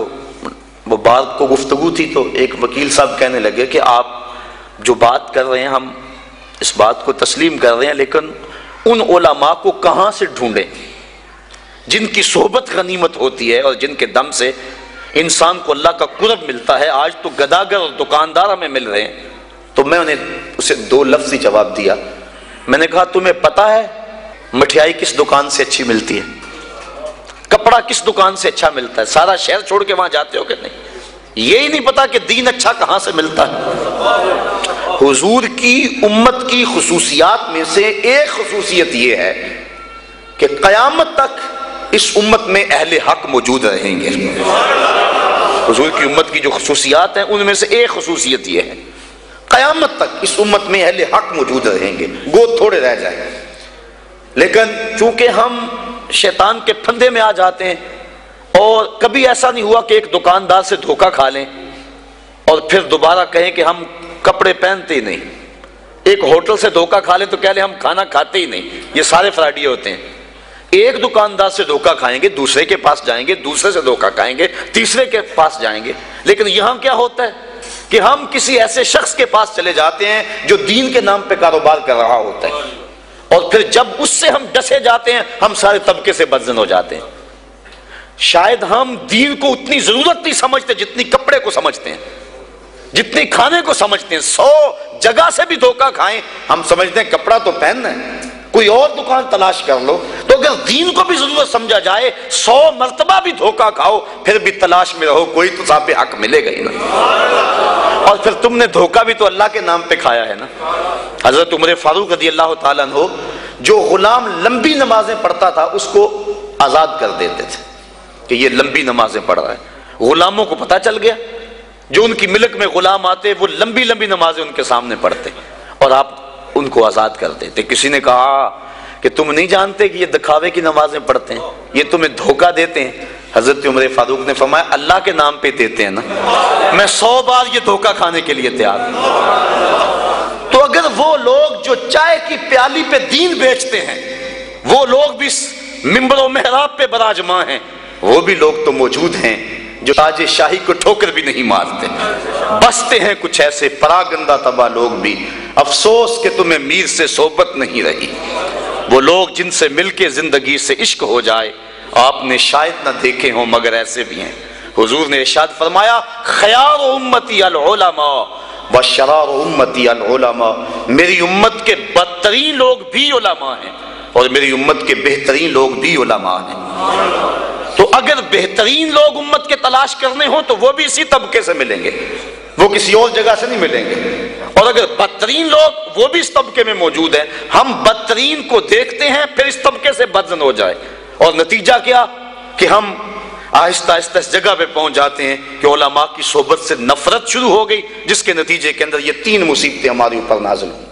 وہ بات کو گفتگو تھی، تو ایک وکیل صاحب کہنے لگے کہ آپ جو بات کر رہے ہیں ہم اس بات کو تسلیم کر رہے ہیں، لیکن ان علماء کو کہاں سے ڈھونڈیں جن کی صحبت غنیمت ہوتی ہے اور جن کے دم سے انسان کو اللہ کا قرب ملتا ہے۔ آج تو گداگر اور دکاندار ہمیں مل رہے ہیں۔ تو میں انہیں اسے 2 لفظی جواب دیا، میں نے کہا تمہیں پتا ہے مٹھائی کس دکان سے اچھی ملتی ہے؟ کپڑا کس دکان سے اچھا ملتا ہے؟ سارا شہر چھوڑ کے وہاں جاتے ہو کہ نہیں؟ یہی نہیں پتا کہ دین اچھا کہاں سے ملتا ہے؟ حضور کی امت کی خصوصیات میں سے ایک خصوصیت یہ ہے کہ قیامت تک اس امت میں اہل حق موجود رہیں گے۔ حضور کی امت کی جو خصوصیات ہیں ان میں سے ایک خصوصیت یہ ہے، قیامت تک اس امت میں اہل حق موجود رہیں گے، گو تھوڑے رہ جائیں گے۔ لیکن چونکہ ہم شیطان کے پھندے میں آ جاتے ہیں، اور کبھی ایسا نہیں ہوا کہ ایک دکاندار سے دھوکہ کھا لیں اور پھر دوبارہ کہیں کہ ہم کپڑے پہنتے ہی نہیں، ایک ہوٹل سے دھوکہ کھا لیں تو کہہ لیں ہم کھانا کھاتے ہی نہیں۔ یہ سارے فراڈی ہوتے ہیں۔ ایک دکاندار سے دھوکہ کھائیں گے، دوسرے کے پاس جائیں گے، دوسرے سے دھوکہ کھائیں گے، تیسرے کے پاس جائیں گے۔ لیکن یہاں کیا ہوتا ہے کہ ہم کسی ایسے شخص کے پاس چلے جاتے ہیں جو دین کے نام پہ کاروبار کر رہا ہوتا ہے، اور پھر جب اس سے ہم ڈسے جاتے ہیں ہم سارے طبقے سے بدزن ہو جاتے ہیں۔ شاید ہم دین کو اتنی ضرورت نہیں سمجھتے جتنی کپڑے کو سمجھتے ہیں، جتنی کھانے کو سمجھتے ہیں۔ 100 جگہ سے بھی دھوکہ کھائیں ہم سمجھتے ہیں کپڑا تو پہننا ہے، کوئی اور دکان تلاش کر لو۔ تو اگر دین کو بھی ضرورت سمجھا جائے 100 مرتبہ بھی دھوکہ کھاؤ پھر بھی تلاش میں رہو، کوئی تو صاحب حق ملے گا ہی نا۔ اور پھر تم نے دھوکہ بھی تو اللہ کے نام پہ کھایا ہے نا۔ حضرت عمر فاروق رضی اللہ تعالیٰ عنہ جو غلام لمبی نمازیں پڑھتا تھا اس کو آزاد کر دیتے تھے کہ یہ لمبی نمازیں پڑھ رہا ہے۔ غلاموں کو پتہ چل گیا، جو ان کی ملک میں غلام آتے وہ لمبی لمبی نمازیں ان کے سامنے پڑھتے اور آپ ان کو آزاد کر دیتے۔ کسی نے کہا کہ تم نہیں جانتے کہ یہ دکھاوے کی نمازیں پڑھتے ہیں، یہ تمہیں دھوکہ دیتے ہیں؟ حضرت عمر فاروق نے فرمایا اللہ کے نام پہ دیتے ہیں نا، میں 100 بار یہ دھوکہ کھانے کے لیے تیار ہوں۔ تو اگر وہ لوگ جو چائے کی پیالی پہ دین بیچتے ہیں وہ لوگ بھی منبر و محراب پہ براجماں ہیں، وہ بھی لوگ تو موجود ہیں جو تاج شاہی کو ٹھوکر بھی نہیں مارتے۔ بستے ہیں کچھ ایسے پراگندہ تباہ لوگ بھی، افسوس کہ تمہیں میر سے صحبت نہیں رہی۔ وہ لوگ جن سے مل کے زندگی سے عشق ہو جائے آپ نے شاید نہ دیکھے ہوں مگر ایسے بھی ہیں۔ حضور نے ارشاد فرمایا خیار امتی العلماء وشرار امتی العلماء، میری امت کے بدترین لوگ بھی علماء ہیں اور میری امت کے بہترین لوگ بھی علماء ہیں۔ تو اگر بہترین لوگ امت کے تلاش کرنے ہوں تو وہ بھی اسی طبقے سے ملیں گے، وہ کسی اور جگہ سے نہیں ملیں گے۔ اور اگر بدترین لوگ وہ بھی اس طبقے میں موجود ہیں، ہم بدترین کو دیکھتے ہیں پھر اس طبقے سے بدزن ہو جائے، اور نتیجہ کیا کہ ہم آہستہ آہستہ اس جگہ پہ پہنچ جاتے ہیں کہ علماء کی صحبت سے نفرت شروع ہو گئی، جس کے نتیجے کے اندر یہ 3 مصیبتیں ہمارے اوپر نازل ہوئی۔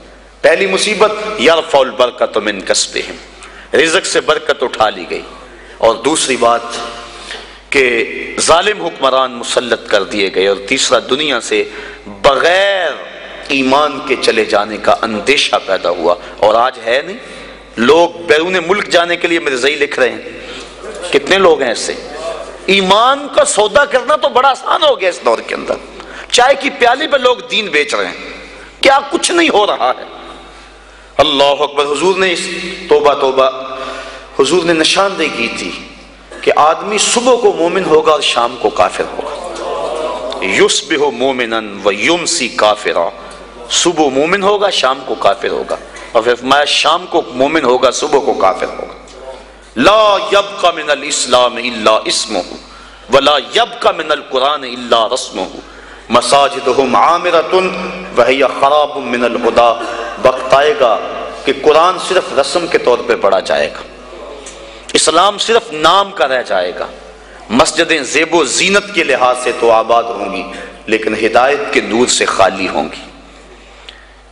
پہلی مصیبت یرفع البرکۃ من کسبہم، رزق سے برکت اٹھا لی گئی، اور دوسری بات کہ ظالم حکمران مسلط کر دیے گئے، اور تیسرا دنیا سے بغیر ایمان کے چلے جانے کا اندیشہ پیدا ہوا۔ اور آج ہے نہیں، لوگ بیرون ملک جانے کے لیے مرزائی لکھ رہے ہیں، کتنے لوگ ہیں ایسے؟ ایمان کا سودا کرنا تو بڑا آسان ہو گیا اس دور کے اندر، چائے کی پیالی پہ لوگ دین بیچ رہے ہیں، کیا کچھ نہیں ہو رہا ہے۔ اللہ اکبر۔ حضور نے توبہ توبہ، حضور نے نشاندہی کی تھی کہ آدمی صبح کو مومن ہوگا اور شام کو کافر ہوگا، یصبح مومنا ویمسی کافرا، صبح مومن ہوگا شام کو کافر ہوگا، اور پھر فرمایا شام کو مومن ہوگا صبح کو کافر ہوگا۔ لا یبقى من الاسلام الا اسمہ ولا یبقى من القرآن الا رسمہ مساجدہم عامرۃ وہی خراب من الہدی۔ وقت آئے گا کہ قرآن صرف رسم کے طور پہ پڑھا جائے گا، اسلام صرف نام کا رہ جائے گا، مسجدیں زیب و زینت کے لحاظ سے تو آباد ہوں گی لیکن ہدایت کے نور سے خالی ہوں گی۔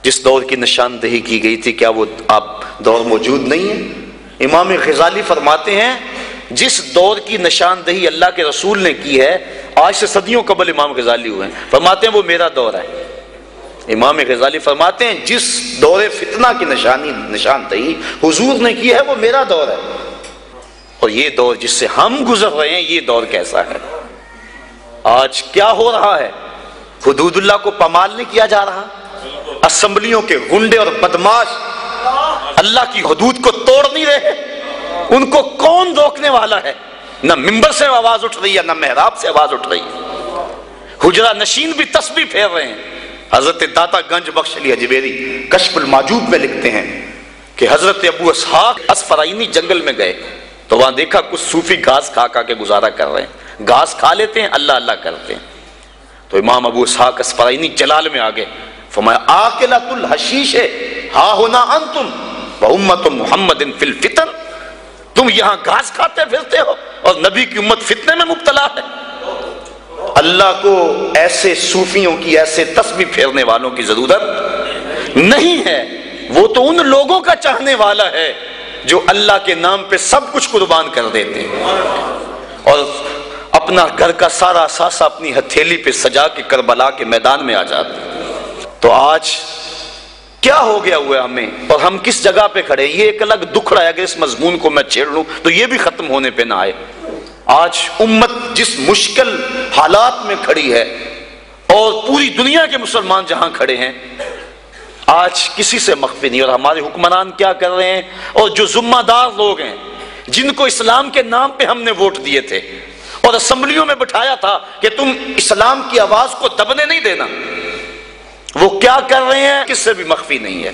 جس دور کی نشاندہی کی گئی تھی، کیا وہ اب دور موجود نہیں ہے؟ امام غزالی فرماتے ہیں جس دور کی نشاندہی اللہ کے رسول نے کی ہے، آج سے صدیوں قبل امام غزالی ہوئے ہیں، فرماتے ہیں وہ میرا دور ہے۔ امام غزالی فرماتے ہیں جس دور فتنہ کی نشاندہی حضور نے کی ہے وہ میرا دور ہے، اور یہ دور جس سے ہم گزر رہے ہیں یہ دور کیسا ہے؟ آج کیا ہو رہا ہے؟ حدود اللہ کو پامال نہیں کیا جا رہا، اسمبلیوں کے غنڈے اور بدماش اللہ کی حدود کو توڑ نہیں رہے، ان کو کون روکنے والا ہے؟ نہ ممبر سے آواز اٹھ رہی ہے نہ محراب سے آواز اٹھ رہی ہے، حجرہ نشین بھی تسبیح پھیر رہے ہیں۔ حضرت داتا گنج بخش علی اجمیری کشف الماجوب میں لکھتے ہیں کہ حضرت ابو اسحاق اسفرائینی جنگل میں گئے تو وہاں دیکھا کچھ صوفی گھاس کھا کھا کے گزارا کر رہے ہیں، گھاس کھا لیتے ہیں اللہ اللہ کرتے ہیں۔ تو امام ابو اسحاق اسفرائینی جلال میں آگے فرمایا آکلۃ الحشیش ہا ہونا انتم وامت محمد فی الفتن، تم یہاں گھاس کھاتے پھرتے ہو اور نبی کی امت فتنے میں مبتلا ہے۔ اللہ کو ایسے صوفیوں کی، ایسے تسبیح پھیرنے والوں کی ضرورت نہیں ہے، وہ تو ان لوگوں کا چاہنے والا ہے جو اللہ کے نام پہ سب کچھ قربان کر دیتے ہیں اور اپنا گھر کا سارا اثاثہ اپنی ہتھیلی پہ سجا کے کربلا کے میدان میں آ جاتے ہیں۔ تو آج کیا ہو گیا ہوا ہے ہمیں، اور ہم کس جگہ پہ کھڑے؟ یہ ایک الگ دکھڑا ہے، اگر اس مضمون کو میں چھیڑ لوں تو یہ بھی ختم ہونے پہ نہ آئے۔ آج امت جس مشکل حالات میں کھڑی ہے اور پوری دنیا کے مسلمان جہاں کھڑے ہیں، آج کسی سے مخفی نہیں، اور ہمارے حکمران کیا کر رہے ہیں، اور جو ذمہ دار لوگ ہیں جن کو اسلام کے نام پہ ہم نے ووٹ دیے تھے اور اسمبلیوں میں بٹھایا تھا کہ تم اسلام کی آواز کو دبنے نہیں دینا، وہ کیا کر رہے ہیں کس سے بھی مخفی نہیں ہے۔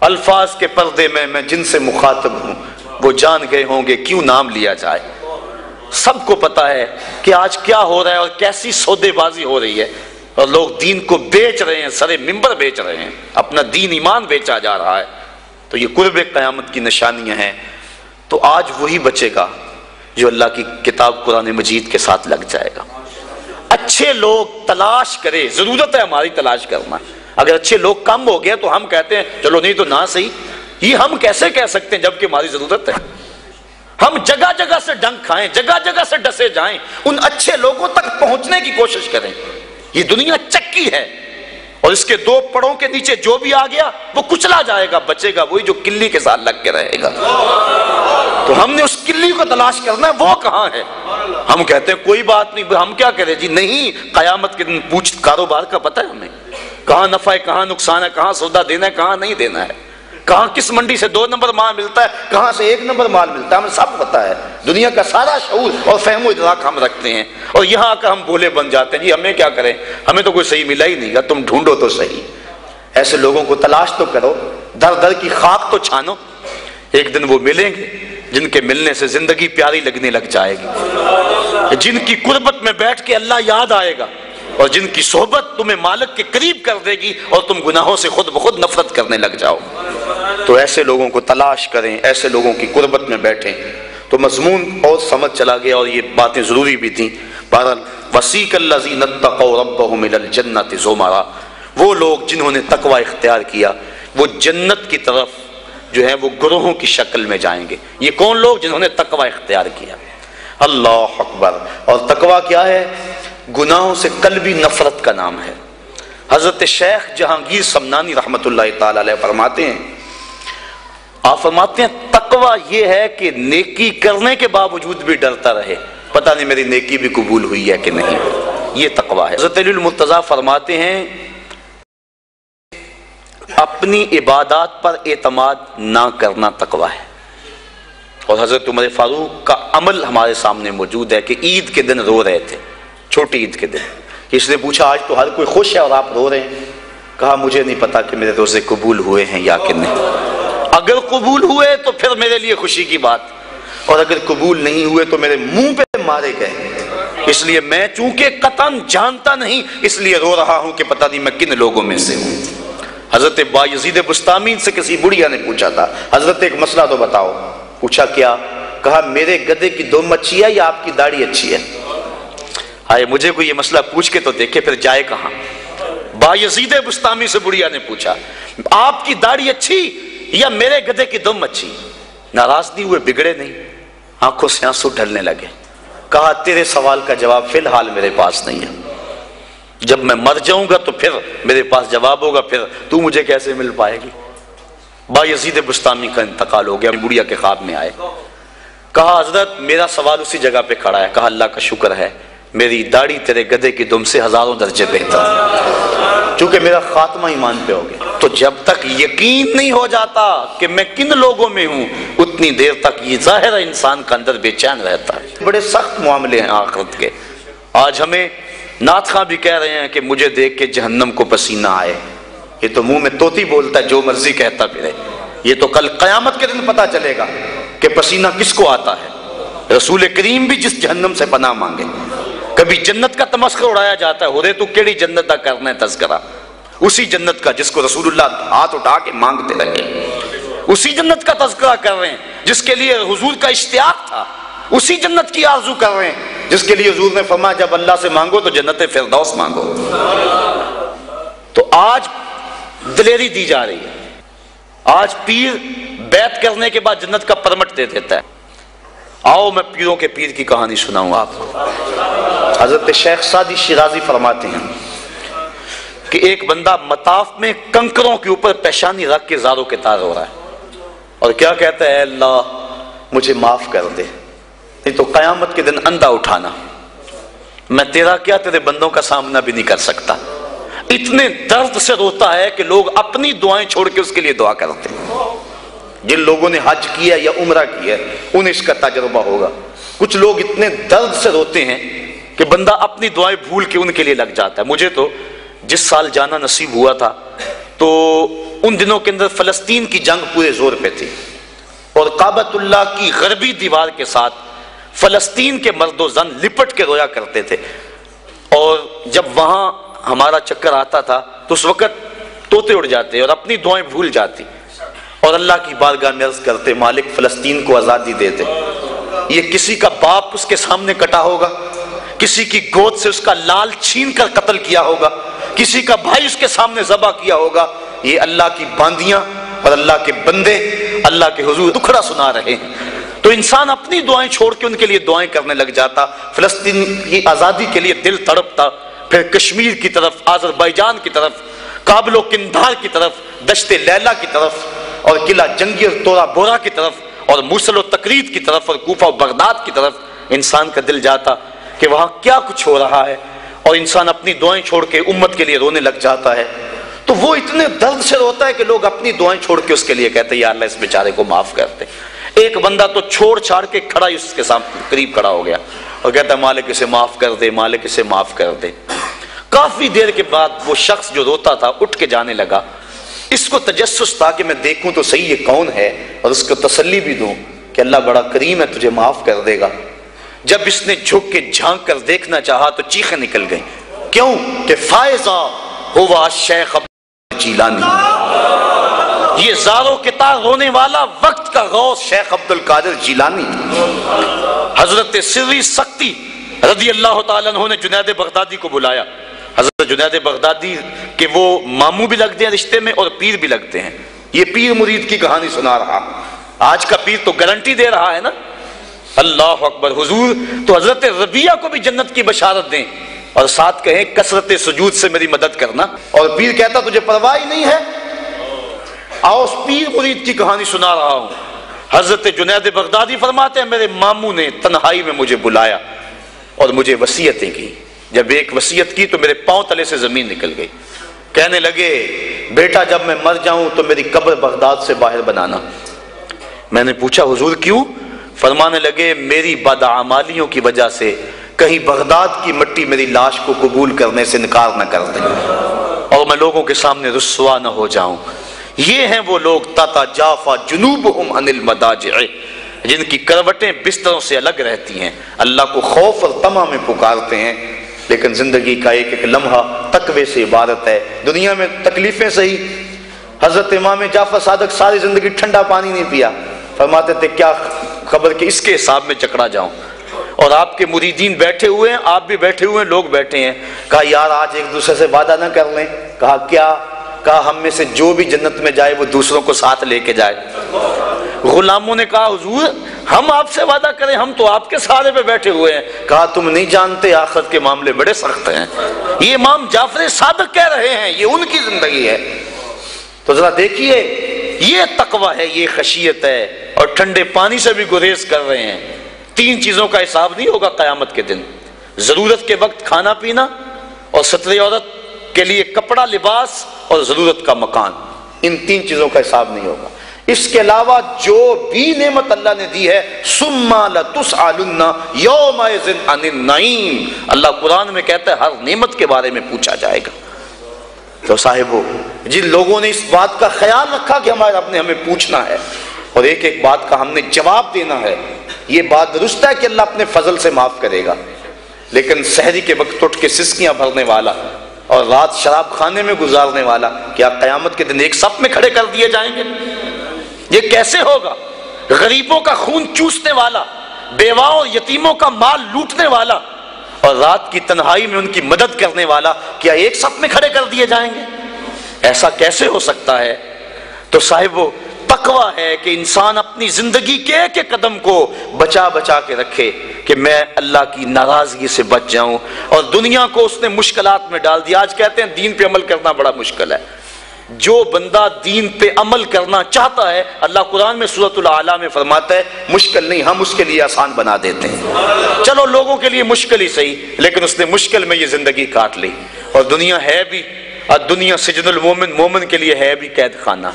الفاظ کے پردے میں جن سے مخاطب ہوں وہ جان گئے ہوں گے کیوں نام لیا جائے۔ سب کو پتا ہے کہ آج کیا ہو رہا ہے اور کیسی سودے بازی ہو رہی ہے، اور لوگ دین کو بیچ رہے ہیں، سرے ممبر بیچ رہے ہیں، اپنا دین ایمان بیچا جا رہا ہے۔ تو یہ قرب قیامت کی نشانیاں ہیں۔ تو آج وہی بچے گا جو اللہ کی کتاب قرآن مجید کے ساتھ لگ جائے گا۔ اچھے لوگ تلاش کرے، ضرورت ہے ہماری تلاش کرنا۔ اگر اچھے لوگ کم ہو گئے تو ہم کہتے ہیں چلو نہیں تو نہ صحیح، یہ ہم کیسے کہہ سکتے ہیں جبکہ ہماری ضرورت ہے؟ ہم جگہ جگہ سے ڈنک کھائیں، جگہ جگہ سے ڈسے جائیں، ان اچھے لوگوں تک پہنچنے کی کوشش کریں۔ یہ دنیا چکی ہے اور اس کے 2 پڑوں کے نیچے جو بھی آ گیا وہ کچلا جائے گا، بچے گا وہی جو کلی کے ساتھ لگ کے رہے گا۔ تو ہم نے اس کلی کو تلاش کرنا ہے، وہ کہاں ہے؟ ہم کہتے ہیں کوئی بات نہیں، ہم کیا کریں جی؟ نہیں، قیامت کے دن پوچھ کاروبار کا پتہ ہے ہمیں، کہاں نفع ہے کہاں نقصان ہے، کہاں سودا دینا ہے کہاں نہیں دینا ہے، کہاں کس منڈی سے 2 نمبر مال ملتا ہے کہاں سے 1 نمبر مال ملتا ہے، ہمیں سب پتہ ہے۔ دنیا کا سارا شعور اور فہم و ادراک ہم رکھتے ہیں، اور یہاں آ کر ہم بھولے بن جاتے ہیں جی ہمیں کیا کریں، ہمیں تو کوئی صحیح ملا ہی نہیں گا، تم ڈھونڈو تو صحیح۔ ایسے لوگوں کو تلاش تو کرو، در در کی خاک تو چھانو، ایک دن وہ ملیں گے جن کے ملنے سے زندگی پیاری لگنے لگ جائے گی، جن کی قربت میں بیٹھ کے اللہ یاد آئے گا، اور جن کی صحبت تمہیں مالک کے قریب کر دے گی اور تم گناہوں سے خود بخود نفرت کرنے لگ جاؤ۔ تو ایسے لوگوں کو تلاش کریں، ایسے لوگوں کی قربت میں بیٹھیں۔ تو مضمون اور سمجھ چلا گیا اور یہ باتیں ضروری بھی تھیں. بہرحال وسیق الذین اتقوا ربهم الی الجنۃ زمرا، وہ لوگ جنہوں نے تقوی اختیار کیا وہ جنت کی طرف جو ہے وہ گروہوں کی شکل میں جائیں گے. یہ کون لوگ؟ جنہوں نے تقوی اختیار کیا. اللہ اکبر. اور تقوی کیا ہے؟ گناہوں سے قلبی نفرت کا نام ہے. حضرت شیخ جہانگیر سمنانی رحمۃ اللہ تعالی علیہ فرماتے ہیں، آپ فرماتے ہیں تقوی یہ ہے کہ نیکی کرنے کے باوجود بھی ڈرتا رہے پتہ نہیں میری نیکی بھی قبول ہوئی ہے کہ نہیں. یہ تقوی ہے. حضرت علی المرتضیٰ فرماتے ہیں اپنی عبادات پر اعتماد نہ کرنا تقوی ہے. اور حضرت عمر فاروق کا عمل ہمارے سامنے موجود ہے کہ عید کے دن رو رہے تھے، چھوٹی عید کے دن. اس نے پوچھا آج تو ہر کوئی خوش ہے اور آپ رو رہے ہیں؟ کہا مجھے نہیں پتا کہ میرے روزے قبول ہوئے ہیں یا کہ نہیں. اگر قبول ہوئے تو پھر میرے لیے خوشی کی بات، اور اگر قبول نہیں ہوئے تو میرے منہ پہ مارے گئے. اس لیے میں چونکہ قطعاً جانتا نہیں اس لیے رو رہا ہوں کہ پتہ نہیں میں کن لوگوں میں سے ہوں. حضرت بایزید بستامی سے کسی بڑھیا نے پوچھا تھا حضرت ایک مسئلہ تو بتاؤ. پوچھا کیا؟ کہا میرے گدھے کی دم اچھی ہے یا آپ کی داڑھی اچھی ہے؟ ہائے مجھے کوئی یہ مسئلہ پوچھ کے تو دیکھے پھر جائے کہاں. بایزید بستامی سے بڑھیا نے پوچھا آپ کی داڑھی اچھی یا میرے گدھے کی دم اچھی؟ ناراض نہیں ہوئے، بگڑے نہیں، آنکھوں سے آنسو ڈھلنے لگے. کہا تیرے سوال کا جواب فی الحال میرے پاس نہیں ہے، جب میں مر جاؤں گا تو پھر میرے پاس جواب ہوگا، پھر تو مجھے کیسے مل پائے گی. بایزید بستامی کا انتقال ہو گیا. بڑھیا کے خواب میں آئے. کہا حضرت میرا سوال اسی جگہ پہ کھڑا ہے. کہا اللہ کا شکر ہے میری داڑھی تیرے گدھے کی دم سے ہزاروں درجے بہتر ہے، چونکہ میرا خاتمہ ایمان پہ ہو گیا. تو جب تک یقین نہیں ہو جاتا کہ میں کن لوگوں میں ہوں اتنی دیر تک یہ ظاہر ہے انسان کا اندر بے چین رہتا ہے. بڑے سخت معاملے ہیں آخرت کے. آج ہمیں نعت خواں بھی کہہ رہے ہیں کہ مجھے دیکھ کے جہنم کو پسینہ آئے. یہ تو منہ میں طوطی بولتا ہے، جو مرضی کہتا پھرے. یہ تو کل قیامت کے دن پتہ چلے گا کہ پسینہ کس کو آتا ہے. رسول کریم بھی جس جہنم سے پناہ مانگے. کبھی جنت کا تمسخر اڑایا جاتا ہے، ہورے تو کیڑی جنت کا کرنا ہے تذکرہ، اسی جنت کا جس کو رسول اللہ ہاتھ اٹھا کے مانگتے رہے. اسی جنت کا تذکرہ کر رہے ہیں جس کے لیے حضور کا اشتیاق تھا. اسی جنت کی آرزو کر رہے ہیں جس کے لیے حضور نے فرمایا جب اللہ سے مانگو تو جنت فردوس مانگو. تو آج دلیری دی جا رہی ہے. آج پیر بیعت کرنے کے بعد جنت کا پرمٹ دے دیتا ہے. آؤ میں پیروں کے پیر کی کہانی سناؤں آپ کو. حضرت شیخ سعدی شیرازی فرماتے ہیں کہ ایک بندہ مطاف میں کنکروں کے اوپر پیشانی رکھ کے زاروں کے تار ہو رہا ہے اور کیا کہتا ہے اللہ مجھے معاف کر دے نہیں تو قیامت کے دن اندھا اٹھانا، میں تیرا کیا تیرے بندوں کا سامنا بھی نہیں کر سکتا. اتنے درد سے روتا ہے کہ لوگ اپنی دعائیں چھوڑ کے اس کے لیے دعا کرتے ہیں. جن لوگوں نے حج کیا یا عمرہ کیا انہیں اس کا تجربہ ہوگا. کچھ لوگ اتنے درد سے روتے ہیں کہ بندہ اپنی دعائیں بھول کے ان کے لیے لگ جاتا ہے. مجھے تو جس سال جانا نصیب ہوا تھا تو ان دنوں کے اندر فلسطین کی جنگ پورے زور پہ تھی اور کعبۃ اللہ کی غربی دیوار کے ساتھ فلسطین کے مرد و زن لپٹ کے رویا کرتے تھے. اور جب وہاں ہمارا چکر آتا تھا تو اس وقت طوطے اڑ جاتے اور اپنی دعائیں بھول جاتی اور اللہ کی بارگاہ میں عرض کرتے مالک فلسطین کو آزادی دے دے. یہ کسی کا باپ اس کے سامنے کٹا ہوگا، کسی کی گود سے اس کا لال چھین کر قتل کیا ہوگا، کسی کا بھائی اس کے سامنے ذبح کیا ہوگا. یہ اللہ کی باندیاں اور اللہ کے بندے اللہ کے حضور دکھڑا سنا رہے ہیں. تو انسان اپنی دعائیں چھوڑ کے ان کے لیے دعائیں کرنے لگ جاتا. فلسطین کی آزادی کے لیے دل تڑپتا، پھر کشمیر کی طرف، آذربائیجان کی طرف، کابل و قندھار کی طرف، دشت لیلا کی طرف اور قلعہ جنگیر تورا بورا کی طرف اور موصل و تقرید کی طرف اور کوفہ و بغداد کی طرف انسان کا دل جاتا کہ وہاں کیا کچھ ہو رہا ہے اور انسان اپنی دعائیں چھوڑ کے امت کے لیے رونے لگ جاتا ہے. تو وہ اتنے درد سے روتا ہے کہ لوگ اپنی دعائیں چھوڑ کے اس کے لیے کہتے ہیں یا اللہ اس بیچارے کو معاف کرتے. ایک بندہ تو چھوڑ چھاڑ کے کھڑا ہی اس کے سامنے قریب کھڑا ہو گیا اور کہتا ہے مالک اسے معاف کر دے، مالک اسے معاف کر دے. کافی دیر کے بعد وہ شخص جو روتا تھا اٹھ کے جانے لگا. اس کو تجسس تھا کہ میں دیکھوں تو صحیح یہ کون ہے اور اس کو تسلی بھی دوں کہ اللہ بڑا کریم ہے تجھے معاف کر دے گا. جب اس نے جھک کے جھانک کر دیکھنا چاہا تو چیخیں نکل گئیں. کیوں کہ فائزہ ہوا شیخ جیلانی. یہ زاروں کے تار رونے والا وقت کا غوث شیخ عبد القادر جیلانی، حضرت سری سختی رضی اللہ تعالیٰ عنہ نے جنید بغدادی کو بلایا۔ حضرت جنید بغدادی کے وہ ماموں بھی لگتے ہیں رشتے میں اور پیر بھی لگتے ہیں۔ یہ پیر مرید کی کہانی سنا رہا، آج کا پیر تو گارنٹی دے رہا ہے نا، اللہ اکبر حضور تو حضرت ربیہ کو بھی جنت کی بشارت دیں اور ساتھ کہیں کثرت سجود سے میری مدد کرنا، اور پیر کہتا تجھے پرواہ نہیں ہے؟ آؤ اس پیر مرید کی کہانی سنا رہا ہوں۔ حضرت جنید بغدادی فرماتے ہیں میرے ماموں نے تنہائی میں مجھے بلایا اور مجھے وصیتیں کی۔ جب ایک وصیت کی تو میرے پاؤں تلے سے زمین نکل گئی۔ کہنے لگے بیٹا جب میں مر جاؤں تو میری قبر بغداد سے باہر بنانا۔ میں نے پوچھا حضور کیوں؟ فرمانے لگے میری بدعمالیوں کی وجہ سے کہیں بغداد کی مٹی میری لاش کو قبول کرنے سے انکار نہ کر دے اور میں لوگوں کے سامنے رسوا نہ ہو جاؤں۔ یہ ہیں وہ لوگ تتجافا جنوبہم عن المضاجع، جن کی کروٹیں بستروں سے الگ رہتی ہیں، اللہ کو خوف اور طمع میں پکارتے ہیں، لیکن زندگی کا ایک ایک لمحہ تقوی سے عبارت ہے۔ دنیا میں تکلیفیں سہی۔ حضرت امام جعفر صادق ساری زندگی ٹھنڈا پانی نہیں پیا، فرماتے تھے کیا خبر کہ اس کے حساب میں چکڑا جاؤں، اور آپ کے مریدین بیٹھے ہوئے ہیں، آپ بھی بیٹھے ہوئے ہیں، لوگ بیٹھے ہیں۔ کہا یار آج ایک دوسرے سے وعدہ نہ کر لیں؟ کہا کیا؟ کہا ہم میں سے جو بھی جنت میں جائے وہ دوسروں کو ساتھ لے کے جائے۔ غلاموں نے کہا حضور ہم آپ سے وعدہ کریں، ہم تو آپ کے سہارے پہ بیٹھے ہوئے ہیں۔ کہا تم نہیں جانتے آخرت کے معاملے بڑے سخت ہیں، یہ امام جعفر صادق کہہ رہے ہیں، یہ ان کی زندگی ہے۔ تو ذرا دیکھیے یہ تقوی ہے، یہ خشیت ہے، اور ٹھنڈے پانی سے بھی گریز کر رہے ہیں۔ تین چیزوں کا حساب نہیں ہوگا قیامت کے دن، ضرورت کے وقت کھانا پینا، اور ستر عورت کے لیے کپڑا لباس، اور ضرورت کا مکان۔ ان تین چیزوں کا حساب نہیں ہوگا۔ اس کے علاوہ جو بھی نعمت اللہ نے دی ہے ثم لتسألن یومئذ عن النعیم، اللہ قرآن میں کہتا ہے ہر نعمت کے بارے میں پوچھا جائے گا۔ تو صاحبو جن لوگوں نے اس بات کا خیال رکھا کہ ہمارے رب نے ہمیں پوچھنا ہے اور ایک ایک بات کا ہم نے جواب دینا ہے، یہ بات درست ہے کہ اللہ اپنے فضل سے معاف کرے گا، لیکن سحری کے وقت اٹھ کے سسکیاں بھرنے والا اور رات شراب خانے میں گزارنے والا کیا قیامت کے دن ایک صف میں کھڑے کر دیے جائیں گے؟ یہ کیسے ہوگا؟ غریبوں کا خون چوسنے والا، بیواؤں اور یتیموں کا مال لوٹنے والا اور رات کی تنہائی میں ان کی مدد کرنے والا کیا ایک صف میں کھڑے کر دیے جائیں گے؟ ایسا کیسے ہو سکتا ہے؟ تو صاحب وہ تقویٰ ہے کہ انسان اپنی زندگی کے ایک ایک قدم کو بچا بچا کے رکھے کہ میں اللہ کی ناراضگی سے بچ جاؤں، اور دنیا کو اس نے مشکلات میں ڈال دیا۔ آج کہتے ہیں دین پہ عمل کرنا بڑا مشکل ہے۔ جو بندہ دین پہ عمل کرنا چاہتا ہے اللہ قرآن میں سورۃ الاعلیٰ میں فرماتا ہے مشکل نہیں، ہم اس کے لیے آسان بنا دیتے ہیں۔ چلو لوگوں کے لیے مشکل ہی صحیح، لیکن اس نے مشکل میں یہ زندگی کاٹ لی، اور دنیا ہے بھی، دنیا سجن المومن، مومن کے لیے ہے بھی قید خانہ،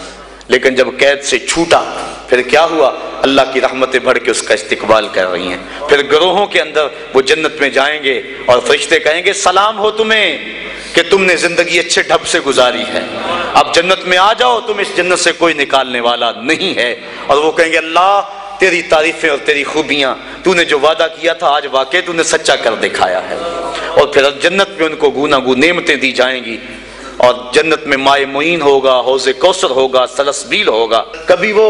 لیکن جب قید سے چھوٹا پھر کیا ہوا؟ اللہ کی رحمتیں بڑھ کے اس کا استقبال کر رہی ہیں۔ پھر گروہوں کے اندر وہ جنت میں جائیں گے اور فرشتے کہیں گے سلام ہو تمہیں کہ تم نے زندگی اچھے ڈھب سے گزاری ہے، اب جنت میں آ جاؤ، تم اس جنت سے کوئی نکالنے والا نہیں ہے۔ اور وہ کہیں گے اللہ تیری تعریفیں اور تیری خوبیاں، تو نے جو وعدہ کیا تھا آج واقعی تو نے سچا کر دکھایا ہے۔ اور پھر جنت میں ان کو گوناگون نعمتیں دی جائیں گی، اور جنت میں مائے معین ہوگا، حوض کوثر ہوگا، سلسبیل ہوگا۔ کبھی وہ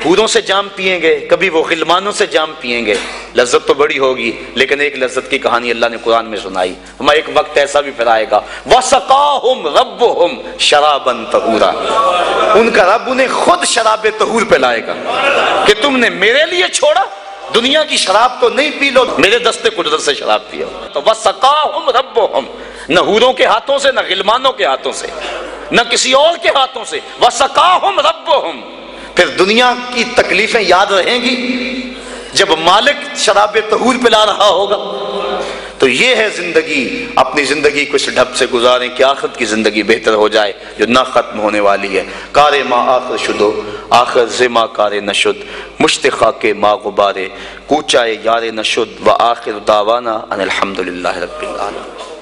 حوروں سے جام پیئیں گے، کبھی وہ غلمانوں سے جام پیئیں گے، لذت تو بڑی ہوگی، لیکن ایک لذت کی کہانی اللہ نے قرآن میں سنائی۔ ہمارا ایک وقت ایسا بھی پھر آئے گا وَسَقَاهُمْ رَبُّهُمْ شَرَابًا طَهُورًا، ان کا رب انہیں خود شراب طہور پہ لائے گا کہ تم نے میرے لیے چھوڑا، دنیا کی شراب تو نہیں پی لو، میرے دست قدرت سے شراب پیو۔ تو وَسَقَاهُمْ رَبُّهُمْ، نہ حوروں کے ہاتھوں سے، نہ غلمانوں کے ہاتھوں سے، نہ کسی اور کے ہاتھوں سے، وَسَقَاهُمْ رَبُّهُمْ۔ پھر دنیا کی تکلیفیں یاد رہیں گی جب مالک شراب طہور پلا رہا ہوگا۔ تو یہ ہے زندگی، اپنی زندگی کو اس ڈھب سے گزاریں کہ آخرت کی زندگی بہتر ہو جائے جو نہ ختم ہونے والی ہے۔ کار ما آخر شدو آخر زما کار نشد، مشتخا کے ما غبارے کوچائے یار نشد، و آخر دعوانا ان الحمدللہ رب العالمین۔